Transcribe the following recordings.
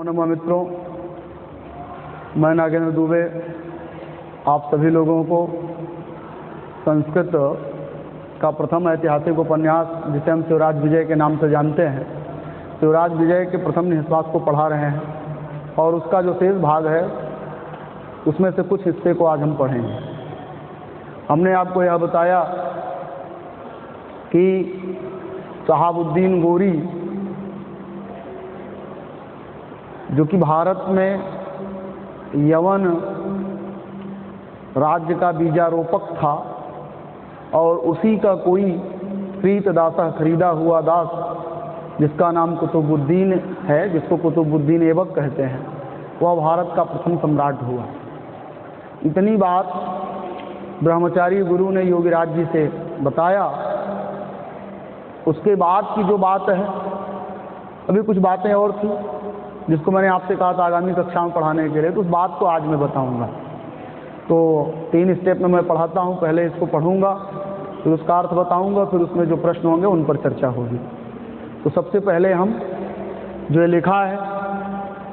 नमो मित्रों, मैं नागेंद्र दुबे आप सभी लोगों को संस्कृत का प्रथम ऐतिहासिक उपन्यास जिसे हम शिवराज विजय के नाम से जानते हैं, शिवराज विजय के प्रथम निःश्वास को पढ़ा रहे हैं और उसका जो शेष भाग है उसमें से कुछ हिस्से को आज हम पढ़ेंगे। हमने आपको यह बताया कि शहाबुद्दीन गोरी जो कि भारत में यवन राज्य का बीजारोपक था और उसी का कोई प्रीत दासा खरीदा हुआ दास जिसका नाम कुतुबुद्दीन है, जिसको कुतुबुद्दीन ऐबक कहते हैं, वह भारत का प्रथम सम्राट हुआ। इतनी बात ब्रह्मचारी गुरु ने योगीराज जी से बताया। उसके बाद की जो बात है, अभी कुछ बातें और थी जिसको मैंने आपसे कहा था आगामी कक्षा में पढ़ाने के लिए, तो उस बात को आज मैं बताऊंगा। तो 3 स्टेप में मैं पढ़ाता हूं। पहले इसको पढ़ूंगा, फिर उसका अर्थ बताऊंगा, फिर उसमें जो प्रश्न होंगे उन पर चर्चा होगी। तो सबसे पहले हम जो ये लिखा है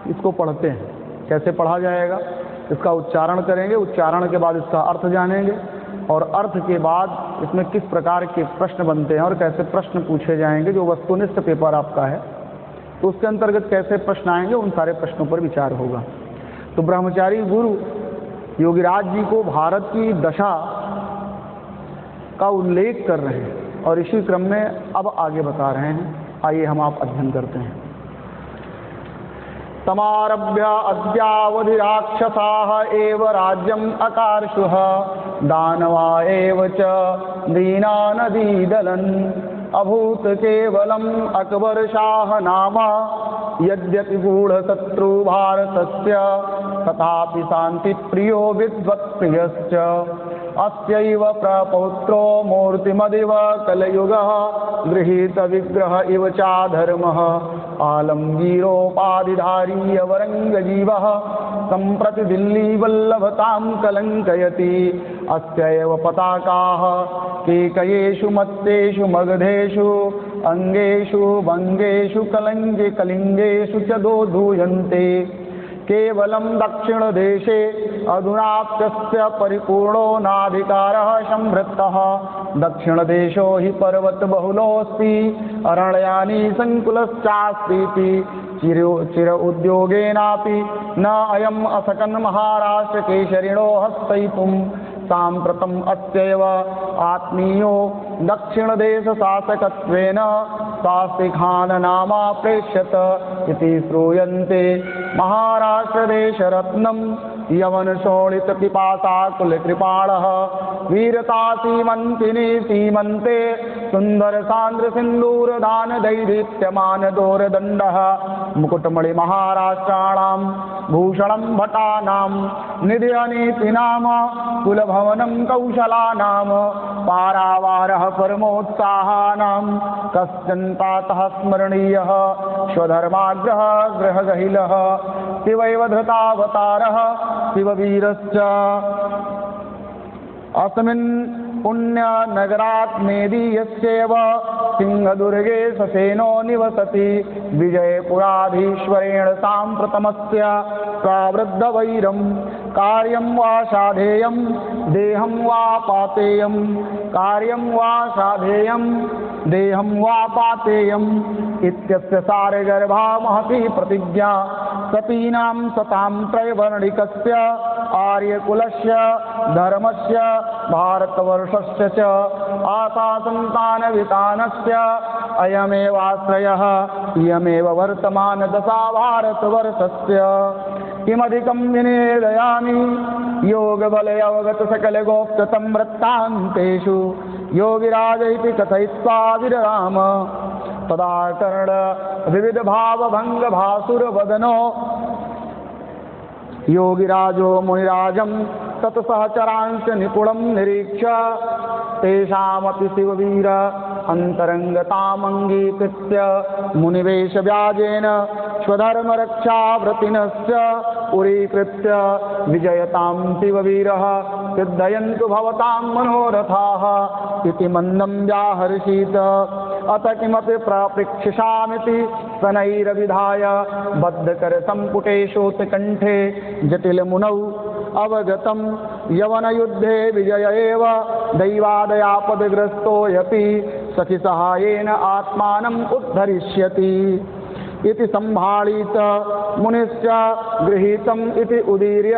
इसको पढ़ते हैं। कैसे पढ़ा जाएगा, इसका उच्चारण करेंगे, उच्चारण के बाद इसका अर्थ जानेंगे और अर्थ के बाद इसमें किस प्रकार के प्रश्न बनते हैं और कैसे प्रश्न पूछे जाएंगे। जो वस्तुनिष्ठ पेपर आपका है तो उसके अंतर्गत कैसे प्रश्न आएंगे, उन सारे प्रश्नों पर विचार होगा। तो ब्रह्मचारी गुरु योगीराज जी को भारत की दशा का उल्लेख कर रहे हैं और इसी क्रम में अब आगे बता रहे हैं। आइए हम आप अध्ययन करते हैं। तमारभ्य अद्यावधि राक्षसाः एव राज्यम् अकार्षुः दानवा एव च दीनानदीदलन् अभूत केवलम् अकबर शाह नाम यद्यपि गूढ़शत्रु भारतस्य तथापि शान्तिप्रियो विद्वत्प्रियश्च अस्यैव प्रपौत्रो मूर्तिमदिव कलयुगः गृहीत विग्रह इव चाधर्मः आलमगीरोपाधिधारी अवरङ्गजीवः सम्प्रति दिल्ली वल्लभतां कलङ्कयति अस्यैव पताकाः केकयेषु मत्तेषु मगधेषु अंगेषु भंगेषु कलिंगेषु च दोधूयन्ते केवलं दक्षिणदेशे अधुनाप्यस्य परिपूर्णो नाधिकारः संवृत्तः दक्षिणदेशो हि पर्वतबहुलोऽस्ति अरण्यानि संकुलश्चास्तीति चिर उद्योगेनापि न अयम् असकन् महाराष्ट्रकेशरिणो हस्तयितुं साम्प्रतम् अस्यैव आत्मीयो दक्षिणदेशशासकत्वेन शास्त्रीखान नामा प्रेष्यत इति श्रूयन्ते। महाराष्ट्रदेशरत्नं यवनशोणितपिपासाकुलकृपाणः वीरता सीमन्तिनि सीमन्ते सुन्दरसान्द्रसिन्दूरदानदैदीप्यमानदोरदण्डः मुकुटमणिमहाराष्ट्राणां भूषणं भटानां निधयनीतिनाम कुलभवनं कौशलानां पारावारः परमोत्साहानां कश्चन्तातः स्मरणीयः स्वधर्माग्रह ग्रहगहिलः शिवैव धृतावतारः शिववीरश्च अस्मिन् पुण्यनगरात् मेदीयस्यैव सिंहदुर्गे ससेनो निवसति विजयपुराधीश्वरेण साम्प्रतमस्य प्रवृद्धवैरं कार्यं वा साधेयं देहं वा पातेयं कार्यं वा साधेयं देहं वा पातेयम् इत्यस्य सारगर्भा महती प्रतिज्ञा सतीनां सतां त्रयवर्णिकस्य आर्यकुलस्य धर्मस्य भारतवर्षस्य च आशासन्तानवितानस्य अयमेवाश्रयः इयमेव वर्तमानदशा भारतवर्षस्य। किमधिकं विनिवेदयामि योगबलयवगतसकलगोप्तसंवृत्तान्तेषु योगिराज इति कथयित्वा विरराम तदाकर्ण विविधभावभङ्गभासुरवदनो योगिराजो मुनिराजं तत्सहचरांश्च निपुणं निरीक्ष्य तेषामपि शिववीर अन्तरङ्गतामङ्गीकृत्य मुनिवेशव्याजेन स्वधर्मरक्षाव्रतिनश्च उरीकृत्य विजयतां शिववीरः सिद्धयन्तु भवतां मनोरथाः इति मन्दं व्याहर्षीत। अत किमपि प्रपृक्षिषामिति स्तनैरविधाय बद्धकर संपुटेशोत्कण्ठे जटिलमुनौ अवगतं यवनयुद्धे विजय एव दैवादयापदग्रस्तोऽपि सखिसहायेन आत्मानम् उद्धरिष्यति इति सम्भाळीत मुनिश्च गृहीतम् इति उदीर्य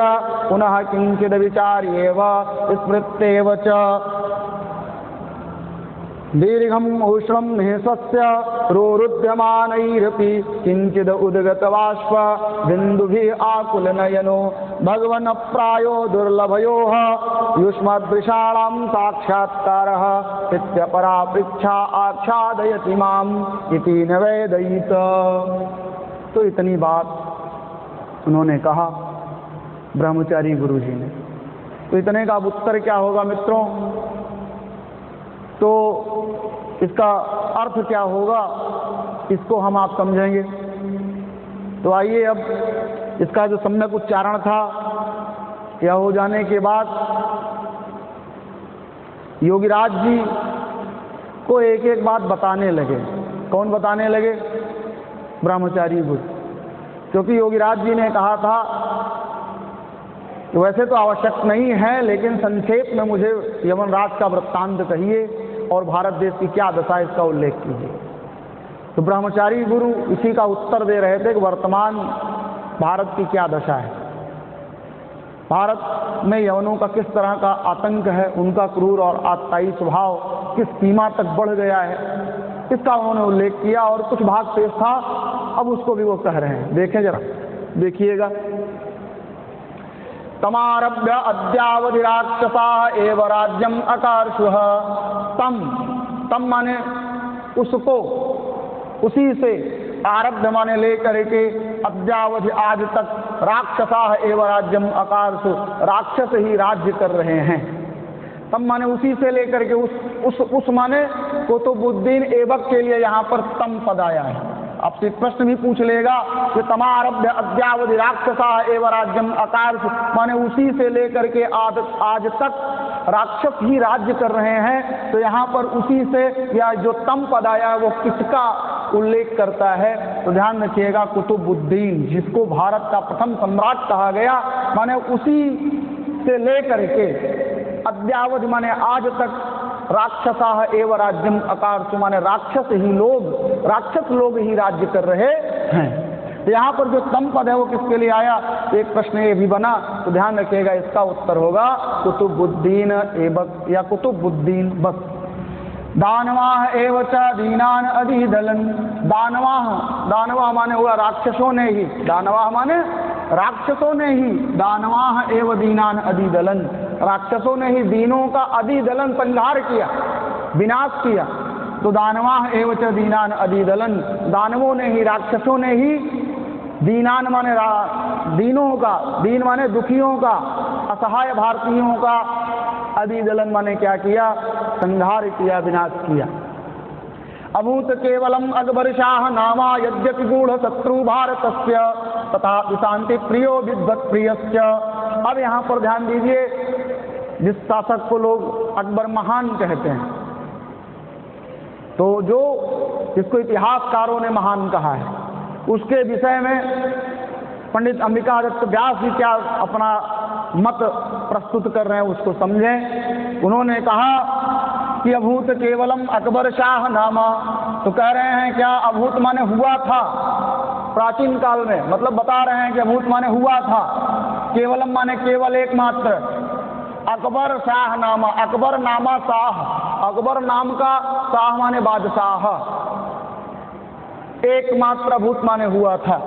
पुनः किञ्चिद् विचार्येव स्मृत्येव च दीर्घम् उष्णं निःश्वस्य रोरुध्यमानैरपि किञ्चिद् उद्गतबाष्प बिन्दुभिः आकुलनयनो भगवन्प्रायो दुर्लभयोः युष्मद्दृशाणां साक्षात्कारः इत्यपरा पृच्छा आच्छादयति माम् इति निवेदयित। तो इतनी बात उन्होंने कहा ब्रह्मचारी गुरुजी ने। तो इतने का अब उत्तर क्या होगा मित्रों? तो इसका अर्थ क्या होगा इसको हम आप समझेंगे। तो आइए अब इसका जो सम्यक उच्चारण था यह हो जाने के बाद योगीराज जी को एक एक बात बताने लगे। कौन बताने लगे? ब्रह्मचारी गुरु। क्योंकि योगीराज जी ने कहा था वैसे तो आवश्यक नहीं है लेकिन संक्षेप में मुझे यमनराज का वृत्तांत कहिए और भारत देश की क्या दशा है इसका उल्लेख कीजिए। तो ब्रह्मचारी गुरु इसी का उत्तर दे रहे थे कि वर्तमान भारत की क्या दशा है, भारत में यवनों का किस तरह का आतंक है, उनका क्रूर और आतताई स्वभाव किस सीमा तक बढ़ गया है, इसका उन्होंने उल्लेख किया। और कुछ भाग शेष था, अब उसको भी वो कह रहे हैं। देखें जरा, देखिएगा। तमारभ्य अद्यावधि राक्षसा एव राज्यम अकार्षुः। तम माने उसको, उसी से, आरब्ध माने लेकर के, अद्यावधि आज तक, राक्षसा एव राज्यम अकार्षु, राक्षस ही राज्य कर रहे हैं। तम माने उसी से लेकर के, उस माने कुतुबुद्दीन ऐबक के लिए यहाँ पर तम पद आया है। आपसे प्रश्न भी पूछ लेगा कि तमारभ्य अद्यावधि राक्षसा एवं राज्यम अकार्ष माने उसी से लेकर के आज तक राक्षस ही राज्य कर रहे हैं। तो यहाँ पर उसी से या जो तम पद आया वो किसका उल्लेख करता है? तो ध्यान रखिएगा, कुतुबुद्दीन, जिसको भारत का प्रथम सम्राट कहा गया, माने उसी से लेकर के अद्यावधि माने आज तक, राक्षसा एवं राज्यम अकार्षु माने राक्षस लोग ही राज्य कर रहे हैं। तो यहाँ पर जो तम पद है वो किसके लिए आया? एक प्रश्न ये भी बना। तो ध्यान रखिएगा, इसका उत्तर होगा कुतुबुद्दीन ऐबक या कुतुबुद्दीन बस। दानवाह एव च दीनान अधिदलन। दानवाह माने हुआ राक्षसों ने ही, दानवाह माने राक्षसों ने ही, दानवाह एव दीनान अधिदलन, राक्षसों ने ही दीनों का अधिदलन संहार किया, विनाश किया। तो दानवाह एव च दीनान अधिदलन, दानवों ने ही, राक्षसों ने ही, दीनान माने दीनों का, दीन माने दुखियों का, असहाय भारतीयों का, अधिदलन माने क्या किया? संहार किया, विनाश किया। अभूत केवलम अकबर शाह नामा यद्यपि गूढ़ शत्रु भारतस्य तथा शांति प्रियो विद्वत प्रियस्य। अब यहाँ पर ध्यान दीजिए, जिस शासक को लोग अकबर महान कहते हैं, तो जो जिसको इतिहासकारों ने महान कहा है, उसके विषय में पंडित अंबिका दत्त व्यास जी क्या अपना मत प्रस्तुत कर रहे हैं उसको समझें। उन्होंने कहा कि अभूत केवलम अकबर शाह नामा, तो कह रहे हैं क्या अभूत माने हुआ था प्राचीन काल में, मतलब बता रहे हैं कि अभूत माने हुआ था, केवलम माने केवल एकमात्र, अकबर शाह नामा, अकबर नामा शाह, अकबर नाम का शाह माने बादशाह, एकमात्र अभूत माने हुआ था।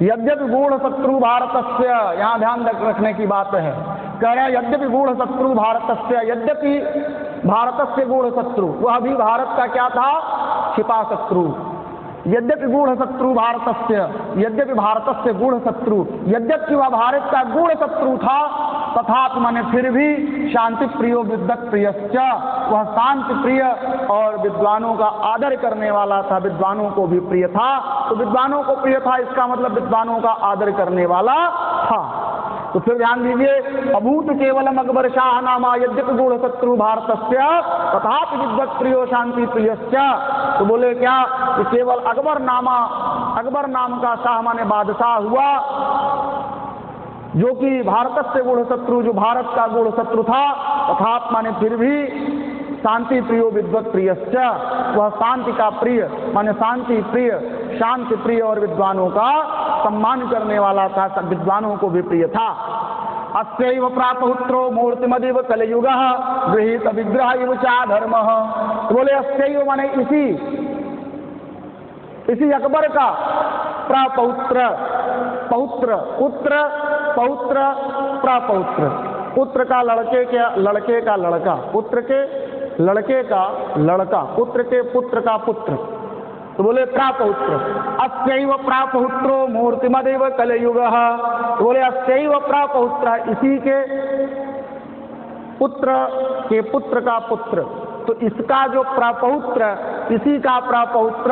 यद्यपि गूढ़ शत्रु भारतस्य, यहाँ ध्यान रखने की बात है, कह रहे हैं यद्यपि गूढ़ शत्रु भारतस्य, यद्यपि भारतस्य गूढ़ शत्रु, वह भी भारत का क्या था? छिपा शत्रु। यद्यपि गूढ़ शत्रु भारतस्य, यद्यपि भारतस्य गूढ़ शत्रु, यद्यपि वह भारत का गूढ़ शत्रु था, तथापि माने फिर भी शांति प्रियो विद्वत प्रियश्च, वह शांति प्रिय और विद्वानों का आदर करने वाला था, विद्वानों को भी प्रिय था। तो विद्वानों को प्रिय था, इसका मतलब विद्वानों का आदर करने वाला था। तो फिर ध्यान दीजिए, अभूत केवलम अकबर शाह नामा यद्यपि गूढ़ शत्रु भारतस्य तथापि विद्वत् प्रियो शांति प्रियश्च। तो बोले क्या कि केवल अकबर नाम का शाह माने बादशाह हुआ, जो कि भारत से गूढ़ शत्रु, जो भारत का गूढ़ शत्रु था, तथापि माने फिर भी शांति प्रियो विद्वत् प्रियश्च, वह शांति का प्रिय माने शांति प्रिय, शांति प्रिय और विद्वानों का सम्मान करने वाला था, विद्वानों को भी प्रिय था। अस्यैव प्रापुत्रो मूर्तिमदिव कलयुगः गृहीत विग्रह इव चा धर्मः। तो बोले अस्यैव माने इसी अकबर का प्रापौत्र, पौत्र, पुत्र, पौत्र, प्रापौत्र, पुत्र का लड़के का लड़का, पुत्र के लड़के का लड़का, पुत्र के पुत्र का पुत्र, तो बोले प्रापौत्र। अस्यैव प्रापौत्रो मूर्तिमदेव कलयुगः। तो बोले अस्यैव प्रापौत्र, इसी के पुत्र का पुत्र, तो इसका जो प्रापौत्र, इसी का प्रापौत्र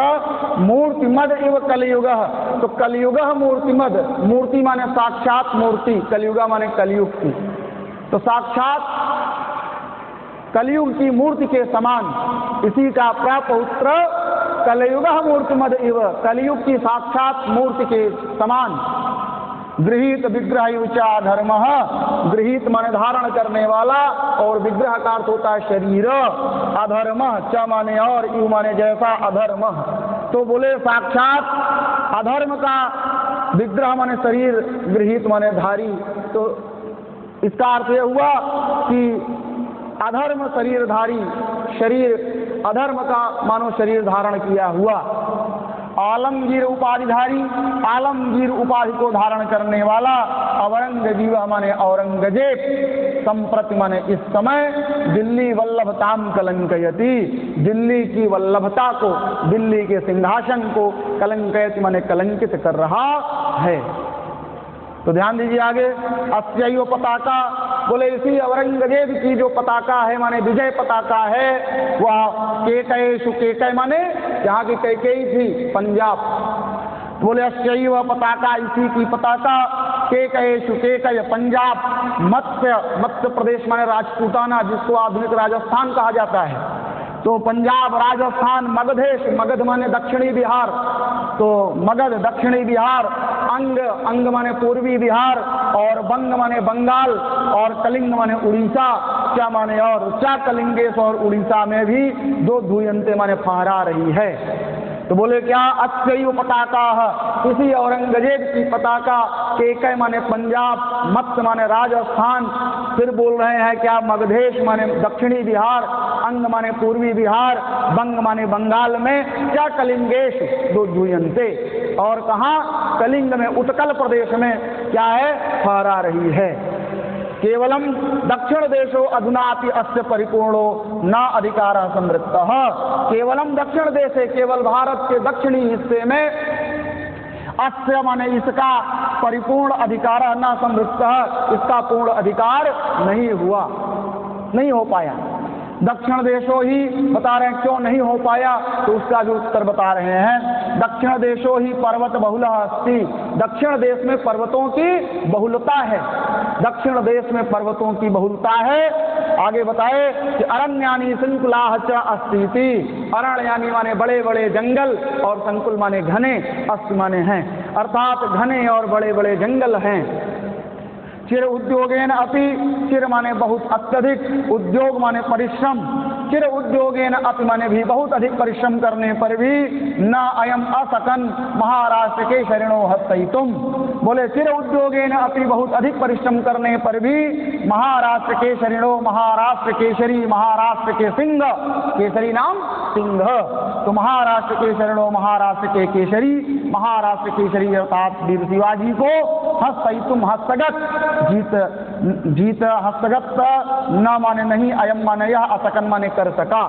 मूर्तिमद एव कलयुगः। तो कलयुगः मूर्तिमद, मूर्ति माने साक्षात मूर्ति, कलयुग माने कलयुग की, तो साक्षात कलयुग की मूर्ति के समान इसी का प्रापौत्र कलयुगः मूर्तिमद एव, कलयुग की साक्षात मूर्ति के समान। गृहीत विग्रह युचा धर्म, गृहीत माने धारण करने वाला, और विग्रह का अर्थ होता है शरीर, अधर्म, च माने और, यू माने जैसा, अधर्म। तो बोले साक्षात अधर्म का विग्रह माने शरीर, गृहीत माने धारी। तो इसका अर्थ यह हुआ कि अधर्म शरीरधारी, शरीर अधर्म का मानो शरीर धारण किया हुआ। आलमगीर उपाधिधारी, आलमगीर उपाधि को धारण करने वाला। औरंगजीब माने औरंगजेब, संप्रति माने इस समय, दिल्ली वल्लभताम कलंकयति, दिल्ली की वल्लभता को, दिल्ली के सिंहासन को, कलंकयति माने कलंकित कर रहा है। तो ध्यान दीजिए आगे, अस्यैव पताका, बोले इसी औरंगजेब की जो पताका है माने विजय पताका है, वह केकयेषु, केकय माने यहाँ की कैकेयी थी, पंजाब। बोले अस्यैव पताका, इसी की पताका, केकयेषु, केकय पंजाब, मत्स्य प्रदेश माने राजपूताना, जिसको आधुनिक राजस्थान कहा जाता है। तो पंजाब, राजस्थान, मगधेश, मगध माने दक्षिणी बिहार, तो मगध दक्षिणी बिहार, अंग माने पूर्वी बिहार, और बंग माने बंगाल, और कलिंग माने उड़ीसा, क्या माने और, चा कलिंगेश, और उड़ीसा में भी दो धुयंते माने फहरा रही है। तो बोले क्या, अस्यैव पताका, इसी औरंगजेब की पताका, केकय माने पंजाब, मत्स्य माने राजस्थान, फिर बोल रहे हैं क्या, मगधेश माने दक्षिणी बिहार, अंग माने पूर्वी बिहार, बंग माने बंगाल में, क्या कलिंगेश, दो धुयंते, और कहाँ, कलिंग में, उत्कल प्रदेश में क्या है, फहरा रही है। केवलम दक्षिण देशो अधुनापि अस्य परिपूर्णो न अधिकार समृद्धः। केवलम दक्षिण देशे, केवल भारत के दक्षिणी हिस्से में, अस्य माने इसका, परिपूर्ण अधिकार न समृद्धः, इसका पूर्ण अधिकार नहीं हुआ, नहीं हो पाया। दक्षिण देशो ही बता रहे हैं, क्यों नहीं हो पाया, तो उसका जो उत्तर बता रहे हैं, दक्षिण देशो ही पर्वत बहुलः अस्ति, दक्षिण देश में पर्वतों की बहुलता है, दक्षिण देश में पर्वतों की बहुलता है। आगे बताए कि अरण्यानि संकुलाः च अस्तीति, अरण्य यानी माने बड़े बड़े जंगल, और संकुल माने घने, अस्ति माने हैं, अर्थात घने और बड़े बड़े जंगल हैं। चिर उद्योगेन अपि, चिर माने बहुत अत्यधिक, उद्योग माने परिश्रम, चिर उद्योगेन अपि माने भी बहुत अधिक परिश्रम करने पर भी, न अयम असकन महाराष्ट्र के शरणो हस्तयितुम। बोले चिर उद्योगेन अपि, बहुत अधिक परिश्रम करने पर भी, महाराष्ट्र के शरणो, महाराष्ट्र केसरी, महाराष्ट्र के सिंह, केसरी नाम सिंह, तो महाराष्ट्र के शरणो, महाराष्ट्र के केसरी, महाराष्ट्र केसरी अर्थात वीर शिवाजी को, हस्तयितुम हस्तगत, जीत हस्तगत, न माने नहीं, अयम माने यह, असकन माने कर सका।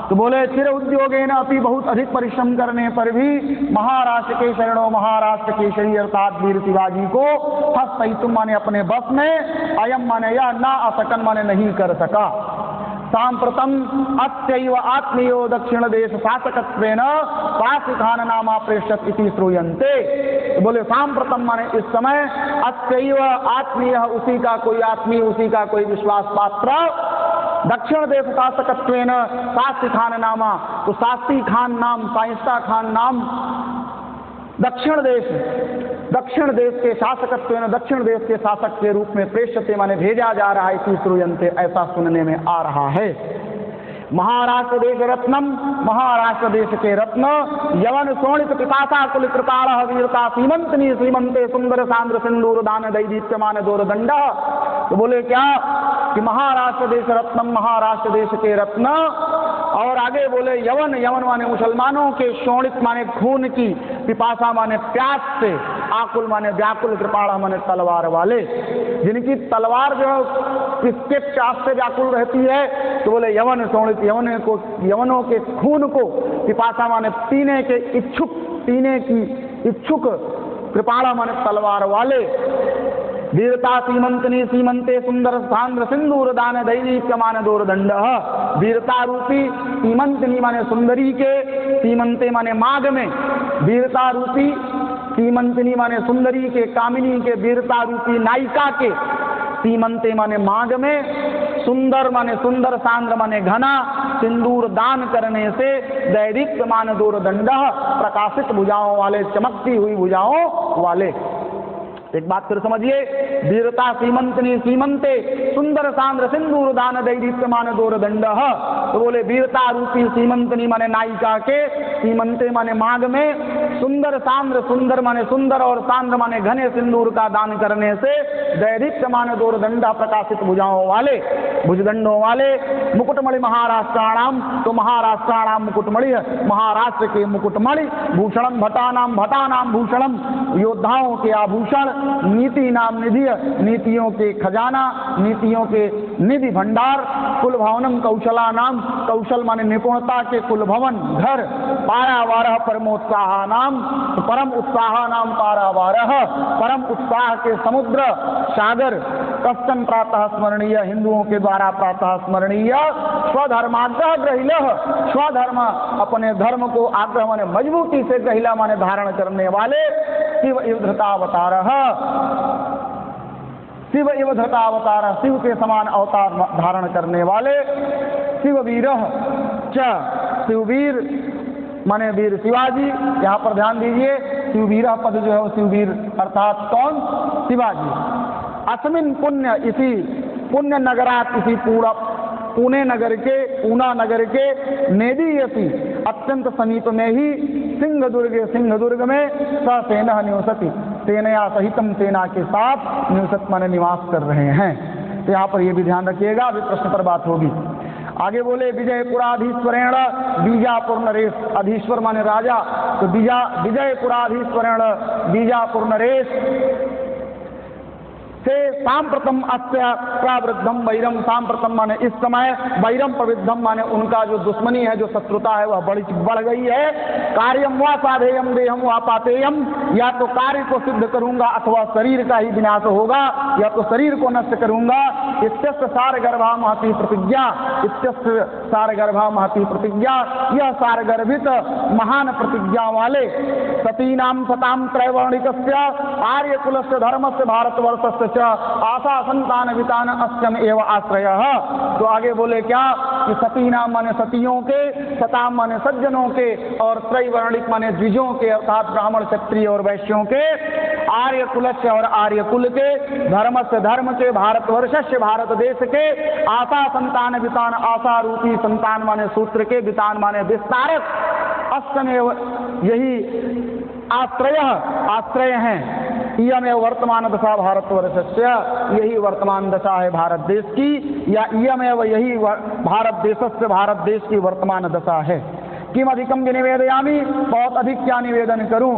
तो बोले चिर उद्योगेन अपि, बहुत अधिक परिश्रम करने पर भी, महाराष्ट्र के शरणों, महाराष्ट्र केसरी अर्थात वीर शिवाजी को, हस्तयितुम माने अपने बस में, अयम माने यह, न असकन माने नहीं कर सका। सांप्रतम अत्यैव आत्मीयो दक्षिण देश शासकत्वेन पासिखान नामा प्रेषत इति श्रूयन्ते। तो बोले सांप्रतम माने इस समय अस्यैव आत्मीय, उसी का कोई आत्मीय, उसी का कोई विश्वास पात्र दक्षिण देश शासकत्वेन शास्त्री खान नामा, तो शास्त्री खान नाम, शाइस्ता खान नाम दक्षिण देश के शासकत्वेन, दक्षिण देश के शासक के रूप में प्रेष्यते माने भेजा जा रहा है, इसी श्रूयन्ते ऐसा सुनने में आ रहा है। महाराष्ट्र देश रत्नम, महाराष्ट्र देश के रत्न यवन शोणित पिपासा कुल कृपाण वीरता सीमंतनी सीमंते सुंदर सांद्र सिंदूर दान दैदीप्यमान दोरदंड। तो बोले क्या कि महाराष्ट्र देश रत्नम, महाराष्ट्र देश के रत्न, और आगे बोले यवन, यवन माने मुसलमानों के, शोणित माने खून की, पिपासा माने प्यास से, आकुल माने व्याकुल, कृपाण माने तलवार वाले, जिनकी तलवार जो किसके प्यास से व्याकुल रहती है। तो बोले यवन शोणित, यवनों के खून को, पिपासा माने पीने के इच्छुक, पीने की इच्छुक, कृपाण माने तलवार वाले, वीरता सीमंतनी सीमंते सुंदर सांद्र सिंदूर दान दैदीप्यमान दोरदंड। वीरता रूपी सीमंतनी माने सुंदरी के, सीमंते माने माघ में, वीरता रूपी सीमंतनी माने सुंदरी के, कामिनी के, वीरता रूपी नायिका के, सीमंते माने माघ में, सुंदर माने सुंदर, सांद्र माने घना, सिंदूर दान करने से, दैदिक मान दोरदंड, प्रकाशित भुजाओं वाले, चमकती हुई भुजाओं वाले। एक बात फिर समझिए, वीरता सीमंतनी सीमंते सुंदर सांद्र सिंदूर दान दैदीप्यमान दोरदंड। तो बोले वीरता रूपी सीमंतनी माने नायिका के, सीमंते माने माघ में, सुंदर सांद्र, सुंदर माने सुंदर और सांद्र माने घने सिंदूर का दान करने से, दैदीप्यमान दोरदंड, प्रकाशित भुजाओं वाले, भुजदंडों वाले, मुकुटमणि महाराष्ट्राणाम, तो महाराष्ट्राणाम मुकुटमणि, महाराष्ट्र के मुकुटमणि, भूषणम भटानाम, भटानाम भूषणम, योद्धाओं के आभूषण, नीति नाम निधि, नीतियों के खजाना, नीतियों के निधि भंडार, कुल भवनम कौशला नाम, कौशल माने निपुणता के कुल भवन घर, पारावारह परमोत्साह नाम, परम उत्साह नाम पारावारह, परम उत्साह के समुद्र सागर, कश्चन प्रातः स्मरणीय, हिंदुओं के द्वारा प्रातः स्मरणीय, स्वधर्माग्रह ग्रहिल, स्वधर्म अपने धर्म को आग्रह माने मजबूती से, ग्रहिला माने धारण करने वाले, शिव धृतावतार, शिव इव धृतावतार, शिव के समान अवतार धारण करने वाले, शिववीर च, शिववीर माने वीर शिवाजी। यहाँ पर ध्यान दीजिए, शिववीर पद जो है वो शिववीर अर्थात कौन, शिवाजी। अस्मिन पुण्य, इसी पुण्य नगरात, इसी पुणे नगर के, पूना नगर के, नेदीयसी अत्यंत समीप में ही, सिंहदुर्ग में ससेना निवसति, सेना सहितम, सेना के साथ निवसत माने निवास कर रहे हैं। तो यहाँ पर ये भी ध्यान रखिएगा, अभी प्रश्न पर बात होगी। आगे बोले विजयपुराधीश्वरेण बीजापुर नरेश, अधीश्वर माने राजा, तो विजयपुराधीश्वरेण बीजापुर नरेश से सांप्रतम अस्य प्रावृद्धम वैरम, सांप्रतम माने इस समय, वैरम प्रवृद्धम माने उनका जो दुश्मनी है, जो शत्रुता है, वह बढ़ गई है। कार्यम वा साधेयम देहम वा पातेयम, या तो कार्य को सिद्ध करूंगा अथवा शरीर का ही विनाश होगा, या तो शरीर को नष्ट करूंगा। इत्यस्य सारगर्भा महती प्रतिज्ञा, इत्यस्य सारगर्भा महती प्रतिज्ञा, यह सारगर्भित महान प्रतिज्ञा वाले, सतीनाम सताम त्रैवर्णिकस्य आर्यकुलस्य धर्मस्य भारतवर्षस्य आशा संतान वितान अस्यम एव आश्रय। तो आगे बोले क्या कि सती नाम माने सतियों के, सताम माने सज्जनों के, और त्रैवर्णिक माने द्विजों के अर्थात ब्राह्मण क्षत्रिय और वैश्यों के, आर्य कुल से और आर्य कुल के, धर्म से धर्म के, भारतवर्ष से भारत देश के, आशा संतान वितान, आशा रूपी संतान माने सूत्र के, वितान माने विस्तारक, अस्यमेव यही आश्रय हैं, इयमेव वर्तमान दशा भारतवर्षस्य, यही वर्तमान दशा है भारत देश की, या इयमेव यही भारत देशस्य, भारत देश की वर्तमान दशा है। किम अधिकम विनिवेदयामी, बहुत अधिक क्या निवेदन करूं,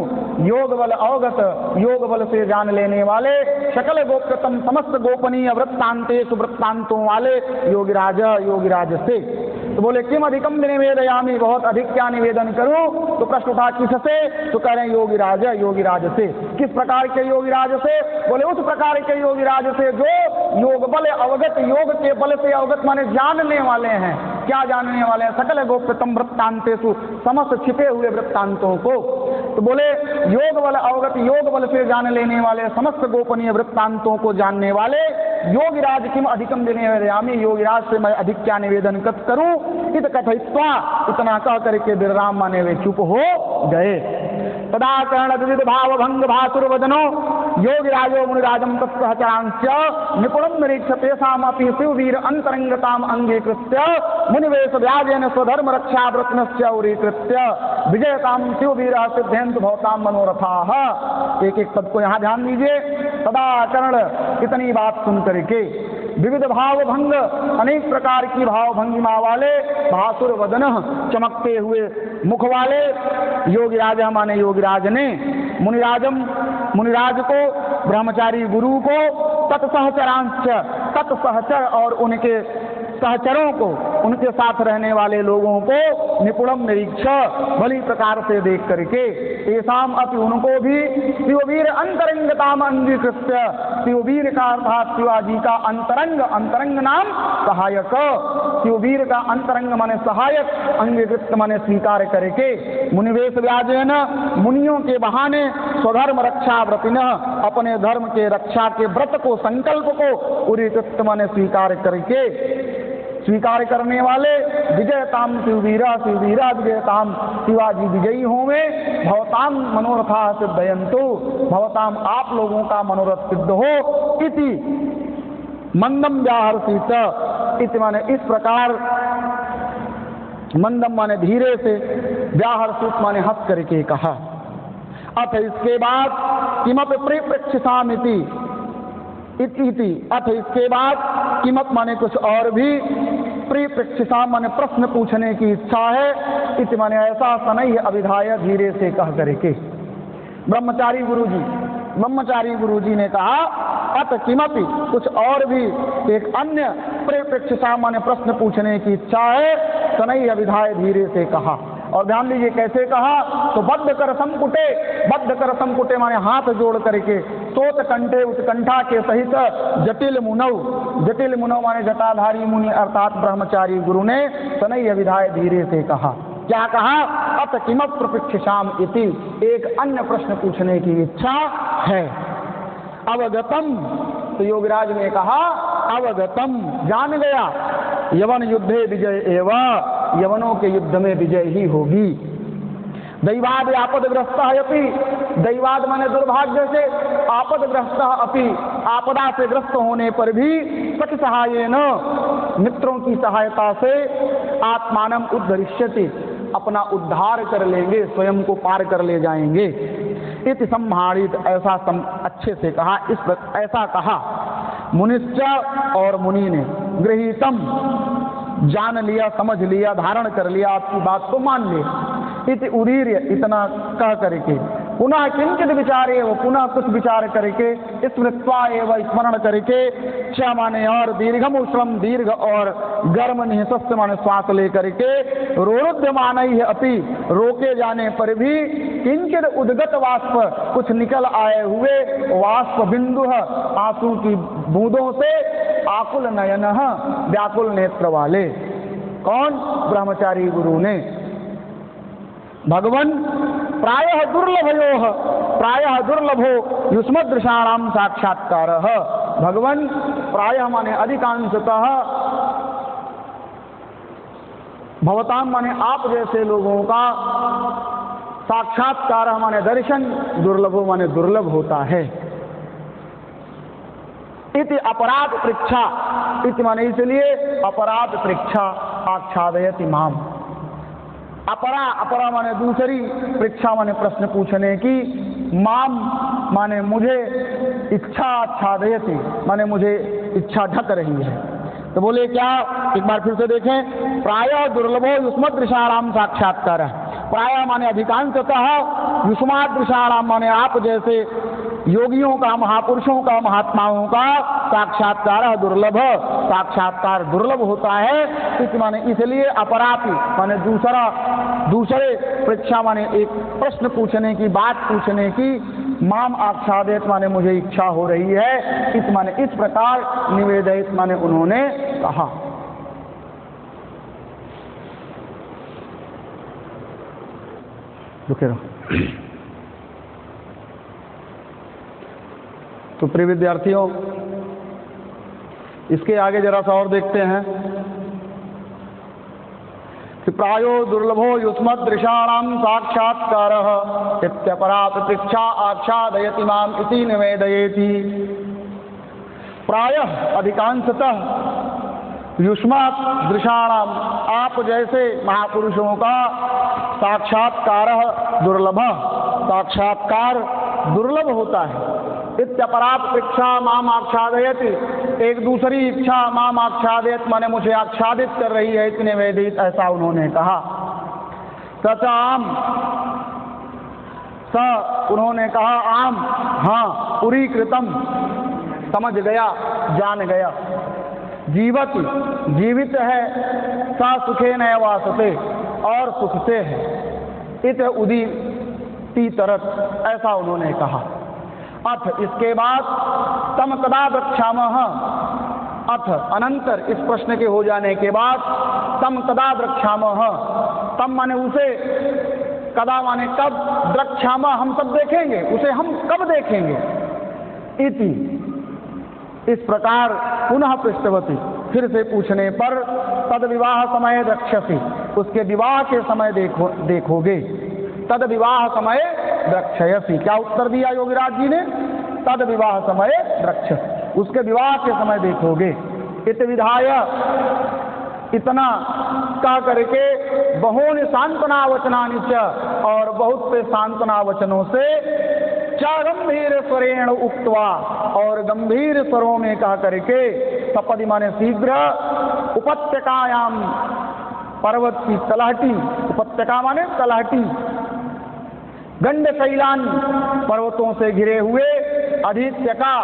योग बल अवगत, योग बल से जान लेने वाले, सकल गोप्यतम समस्त गोपनीय वृत्तांतेषु वृत्तांतों वाले योगिराज से। तो बोले किम अधिकम विनिवेदयामी, बहुत अधिक क्या निवेदन करूं, तो प्रश्न उठा किससे, तो कह रहे हैं योगिराज से। किस प्रकार के योगिराज से, बोले उस प्रकार के योगिराज से जो योग बल अवगत, योग के बल से अवगत माने जानने वाले हैं, क्या जानने वाले हैं? सकल गोप्यतम वृत्तांतेषु, समस्त छिपे हुए वृत्तांतों को। तो बोले योग बल अवगत, योग बल से जान लेने वाले, समस्त गोपनीय वृत्तांतों को जानने वाले योगिराज किम अधिकम विनयामि, योगिराज से मैं अधिक क्या निवेदन करूं? इत कथयित्वा, इतना कह करके बिरराम माने वे चुप हो गए। तदा कर्ण विविध भाव भंग भासुर वदनो योगिराजो मुनिराजम तत्सहचरांश्च निपुणं निरीक्ष्य तेषामपि शिववीर अंतरंगताम अंगीकृत्य मुनिवेश व्याजेन स्वधर्म रक्षा व्रतनश्च उरीकृत्य विजयताम शिववीरः सिद्धेन्तु भवताम मनोरथाः। एक एक पद को यहाँ ध्यान दीजिए। तदा कर्ण इतनी बात सुन करके विविध भाव भंग, अनेक प्रकार की भाव भंगिमा वाले, भासुर वदन, चमकते हुए मुख वाले योगिराज माने योगिराज ने मुनिराज को, ब्रह्मचारी गुरु को, तत्सहचरांश्च, तत्सहचर और उनके सहचरों को, उनके साथ रहने वाले लोगों को निपुणम निरीक्ष, भली प्रकार से देख करके, एसाम अपि उनको भी शिववीर अंतरंगताम अंगीकृत्य, शिववीर का अर्थात शिवाजी का अंतरंग, अंतरंग नाम सहायक, शिववीर का अंतरंग माने सहायक, अंगीकृत माने स्वीकार करके, मुनिवेश व्याजेन, मुनियों के बहाने, स्वधर्म रक्षा व्रतिन, अपने धर्म के रक्षा के व्रत को, संकल्प को, उरीकृत माने स्वीकार करके, स्वीकार करने वाले, विजयताम शिववीरा, शिववीरा विजयताम, शिवाजी विजयी होवे, भवताम मनोरथा सिद्धयन्तु, भवताम आप लोगों का मनोरथ सिद्ध हो, इति मंदम व्याहर्षित, इति माने इस प्रकार, मंदम माने धीरे से, व्याहर्षित माने हंस करके कहा। अथ इसके बाद किमपि परिप्रेक्षितामिति, इति अथ इसके बाद किमत माने कुछ और भी, परिप्रेक्षिता माने प्रश्न पूछने की इच्छा है, इति माने ऐसा सनई अभिधाय, धीरे से कह करके। ब्रह्मचारी गुरुजी ने कहा अथ किमपि कुछ और भी, एक अन्य परिप्रेक्षिता माने प्रश्न पूछने की इच्छा है, सनई अभिधाय, धीरे से कहा। और ध्यान लीजिए कैसे कहा, तो बद्ध कर संकुटे माने हाथ जोड़ करके, सोत कंठे उत्कंठा के सहित, जटिल मुनौ माने जटाधारी मुनि अर्थात ब्रह्मचारी गुरु ने सनई अभिधाय, धीरे से कहा। क्या कहा? अत किमत प्रपृक्षाम इति, एक अन्य प्रश्न पूछने की इच्छा है। अवगतम, तो योगराज ने कहा अवगतम, जान गया, यवन युद्धे विजय एवं, यवनों के युद्ध में विजय ही होगी। दैवाद आपदग्रस्त अपि, दैवाद माने दुर्भाग्य से, आपदग्रस्त अपि, आपदा से ग्रस्त होने पर भी, सख सहायेन, मित्रों की सहायता से, आत्मानम उद्धरिष्यति, अपना उद्धार कर लेंगे, स्वयं को पार कर ले जाएंगे। इति संभारित, ऐसा अच्छे से कहा, ऐसा कहा। मुनिश्च, और मुनि ने, गृहीतम, जान लिया, समझ लिया, धारण कर लिया, आपकी बात को मान लिया। इति उदीर्य, इतना कह करके, पुनः किंचित विचारे, वो पुनः कुछ विचार करके, स्मृत्वा एवं स्मरण करके, च माने और, दीर्घम उष्णम, दीर्घ और गर्म, निःश्वास माने श्वास ले करके, रोरुद्यमान ही अपि, रोके जाने पर भी, किंचित उद्गत वाष्प, कुछ निकल आए हुए वाष्प बिंदु, आंसू की बूंदों से, आकुल नयन, व्याकुल नेत्र वाले। कौन? ब्रह्मचारी गुरु ने। भगवन प्रायः दुर्लभो युष्मदृशाणाम साक्षात्कार, भगवन प्रायः माने अधिकांशतः, भवताम माने आप जैसे लोगों का, साक्षात्कार माने दर्शन, दुर्लभो माने दुर्लभ होता है। इति अपराध परीक्षा, इति माने इसलिए, अपराध परीक्षा, आच्छादयति माम, अपरा माने दूसरी, परीक्षा माने प्रश्न पूछने की, माम माने मुझे, इच्छा आच्छादयति माने मुझे इच्छा ढक रही है। तो बोले क्या? एक बार फिर से देखें। प्रायः दुर्लभो युष्मदृशाणाम साक्षात्कार, प्रायः माने अधिकांशतः, युष्मादृशाणाम माने आप जैसे योगियों का, महापुरुषों का, महात्माओं का साक्षात्कार दुर्लभ, साक्षात्कार दुर्लभ होता है। इस माने इसलिए, अपरापि माने दूसरे परीक्षा माने एक प्रश्न पूछने की, बात पूछने की, माम आच्छादित माने मुझे इच्छा हो रही है, इस माने इस प्रकार निवेदित माने उन्होंने कहा। रुके रहो। तो प्रिय विद्यार्थियों, इसके आगे जरा सा और देखते हैं कि प्रायो दुर्लभो युष्मदृशाणां साक्षात्कारः इत्यपरा प्रतीक्षा आच्छादयति माम इति निवेदयेति। प्रायः अधिकांशतः युष्मदृशाणां, आप जैसे महापुरुषों का साक्षात्कार दुर्लभ, साक्षात्कार दुर्लभ होता है। इत्यपराप इच्छा माम आच्छादयति, एक दूसरी इच्छा माम आच्छादयत माने मुझे आच्छादित कर रही है, इतने वेदित, ऐसा उन्होंने कहा। सचाम स, उन्होंने कहा आम, हाँ, पुरीकृतम, समझ गया, जान गया। जीवति, जीवित है, सा सुखे न वासते, और सुख से है। इत उदीति तरत, ऐसा उन्होंने कहा। अथ, इसके बाद तम कदा द्रक्ष्यामः, अथ अनंतर, इस प्रश्न के हो जाने के बाद तम कदा द्रक्ष्यामः, तम माने उसे, कदा माने कब, द्रक्ष्यामः हम सब देखेंगे, उसे हम कब देखेंगे। इति, इस प्रकार पुनः पृष्ठवती, फिर से पूछने पर तद विवाह समय द्रक्ष्यसि, उसके विवाह के समय देखोगे। तद विवाह समय द्रक्ष्यसि, क्या उत्तर दिया योगीराज जी ने, तद विवाह समय द्रक्ष्यसि, उसके विवाह के समय देखोगे। इत विधाय, इतना कह करके बहूनि सांत्वना वचनानि च, और बहुत से सांत्वना वचनों से, च गंभीर स्वरेण उक्त्वा, और गंभीर स्वरों में कह करके, सपदि माने शीघ्र, उपत्यकायाम, पर्वत की तलहटी, उपत्यका माने तलहटी, गंडशैलान, पर्वतों से घिरे हुए, अधित्यका,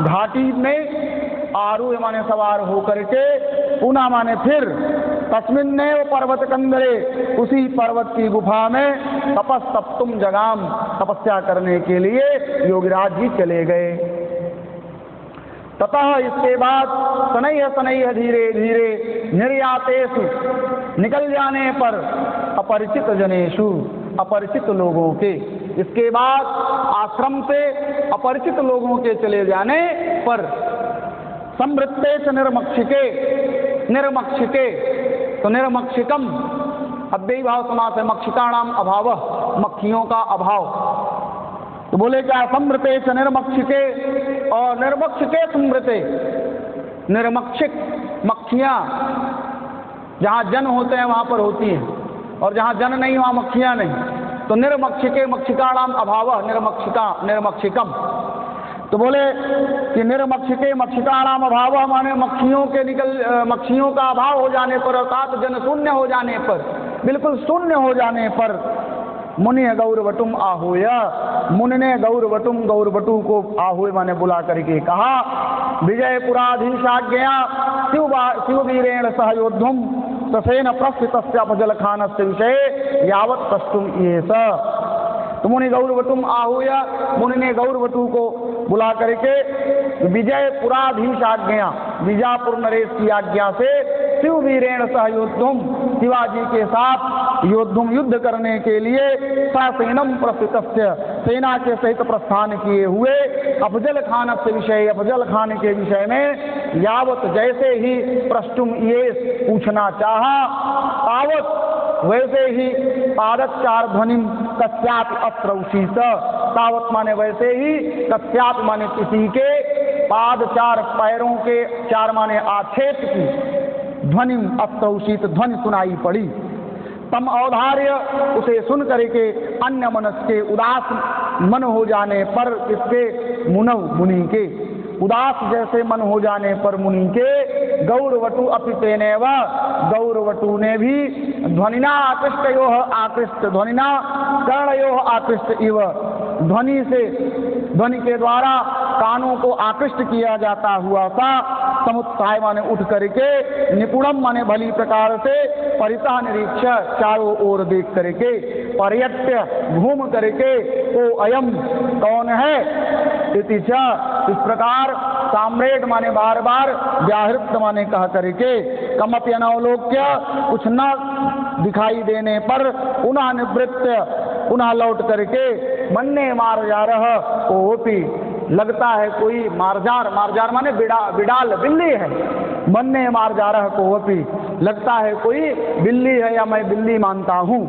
घाटी में, आरूढ़ माने सवार होकर के, पुनः माने फिर, तस्मिन्नेव पर्वत कंदरे, उसी पर्वत की गुफा में, तपस्तप्तुम जगाम, तपस्या करने के लिए योगीराज जी चले गए। ततः इसके बाद शनैः शनैः धीरे धीरे निर्यातेषु, निकल जाने पर, अपरिचित जनेषु, अपरिचित लोगों के, इसके बाद आश्रम से अपरिचित लोगों के चले जाने पर, संवृत्ते च निर्मक्षिके, निर्मक्षिके, तो निर्मक्षिकम, अव्ययी भाव समास है, मक्षिकाणाम अभाव, मक्खियों का अभाव। तो बोले क्या, संवृते च निर्मक्षिके, और निर्मक्षिके संवृते, निर्मक्षिक, मक्खियां जहां जन होते हैं वहां पर होती हैं, और जहां जन नहीं वहां मक्खियां नहीं। तो निर्मक्षिके मक्षिकाणाम अभाव, निर्मक्षिका, निर्मक्षिकम। तो बोले कि निर्मक्षिके मक्षिकाणाम अभाव माने मक्खियों के मक्खियों का अभाव हो जाने पर, अर्थात जन शून्य हो जाने पर, बिल्कुल शून्य हो जाने पर, मुनि गौरवटुम आहूय, मुनि ने गौरवटुम, गौरवटु को आहूय माने बुला करके कहा, विजयपुराधीशाज्ञया शिववीरेण सह योद्धुम ससेन प्रस्थितस्य अपजलखानस्य विषये यावत् प्रष्टुम ये स। तो मुनि गौरवटुम आहूय, मुनि ने गौरवटु को बुला करके विजयपुराधीश आज्ञा, विजापुर नरेश की आज्ञा से शिववीरेण सह योद्धुम, शिवाजी के साथ योद्धुम, युद्ध करने के लिए, ससेनम प्रस्थितस्य, सेना के सहित प्रस्थान किए हुए, अफजल खानस्य विषय, अफजल खान के विषय में, यावत जैसे ही प्रष्टुम ये पूछना चाहा, तावत वैसे ही पादचार ध्वनिम कस्यापि अस्त्रौषी स, तावत माने वैसे ही, कस्यापि माने किसी के, पाद चार पैरों के, चार माने आक्षेप की, ध्वनिम अस्त्रौषित, ध्वनि सुनाई पड़ी। तम औधार्य, उसे सुन करके, अन्य मनस के, उदास मन हो जाने पर, इसके मुनव, मुनि के उदास जैसे मन हो जाने पर मुनि के, गौरवटु अपितेनेव, गौरवटु ने भी, ध्वनिना आकृष्टयोः आकृष्ट, ध्वनिना कर्णयोः आकृष्ट इव, ध्वनि से, ध्वनि के द्वारा कानों को आकृष्ट किया जाता हुआ सा, समुत्साह माने उठ करके, निपुणम माने भली प्रकार से, परितः निरीक्ष, चारों ओर देख करके, पर्यट्य घूम करके, ओ अयम कौन है, इति च, इस प्रकार साम्रेट माने बार बार, व्याहृत माने कह करके, कमपि अनवलोक्य, कुछ न दिखाई देने पर, पुनः निवृत्त पुनः लौट करके मन्ने मार जा रहा ओपी, लगता है कोई मारजार, मारजार माने बिडाल बिल्ली है, मन्ने मार जा रहा कोवपी, लगता है कोई बिल्ली है या मैं बिल्ली मानता हूँ।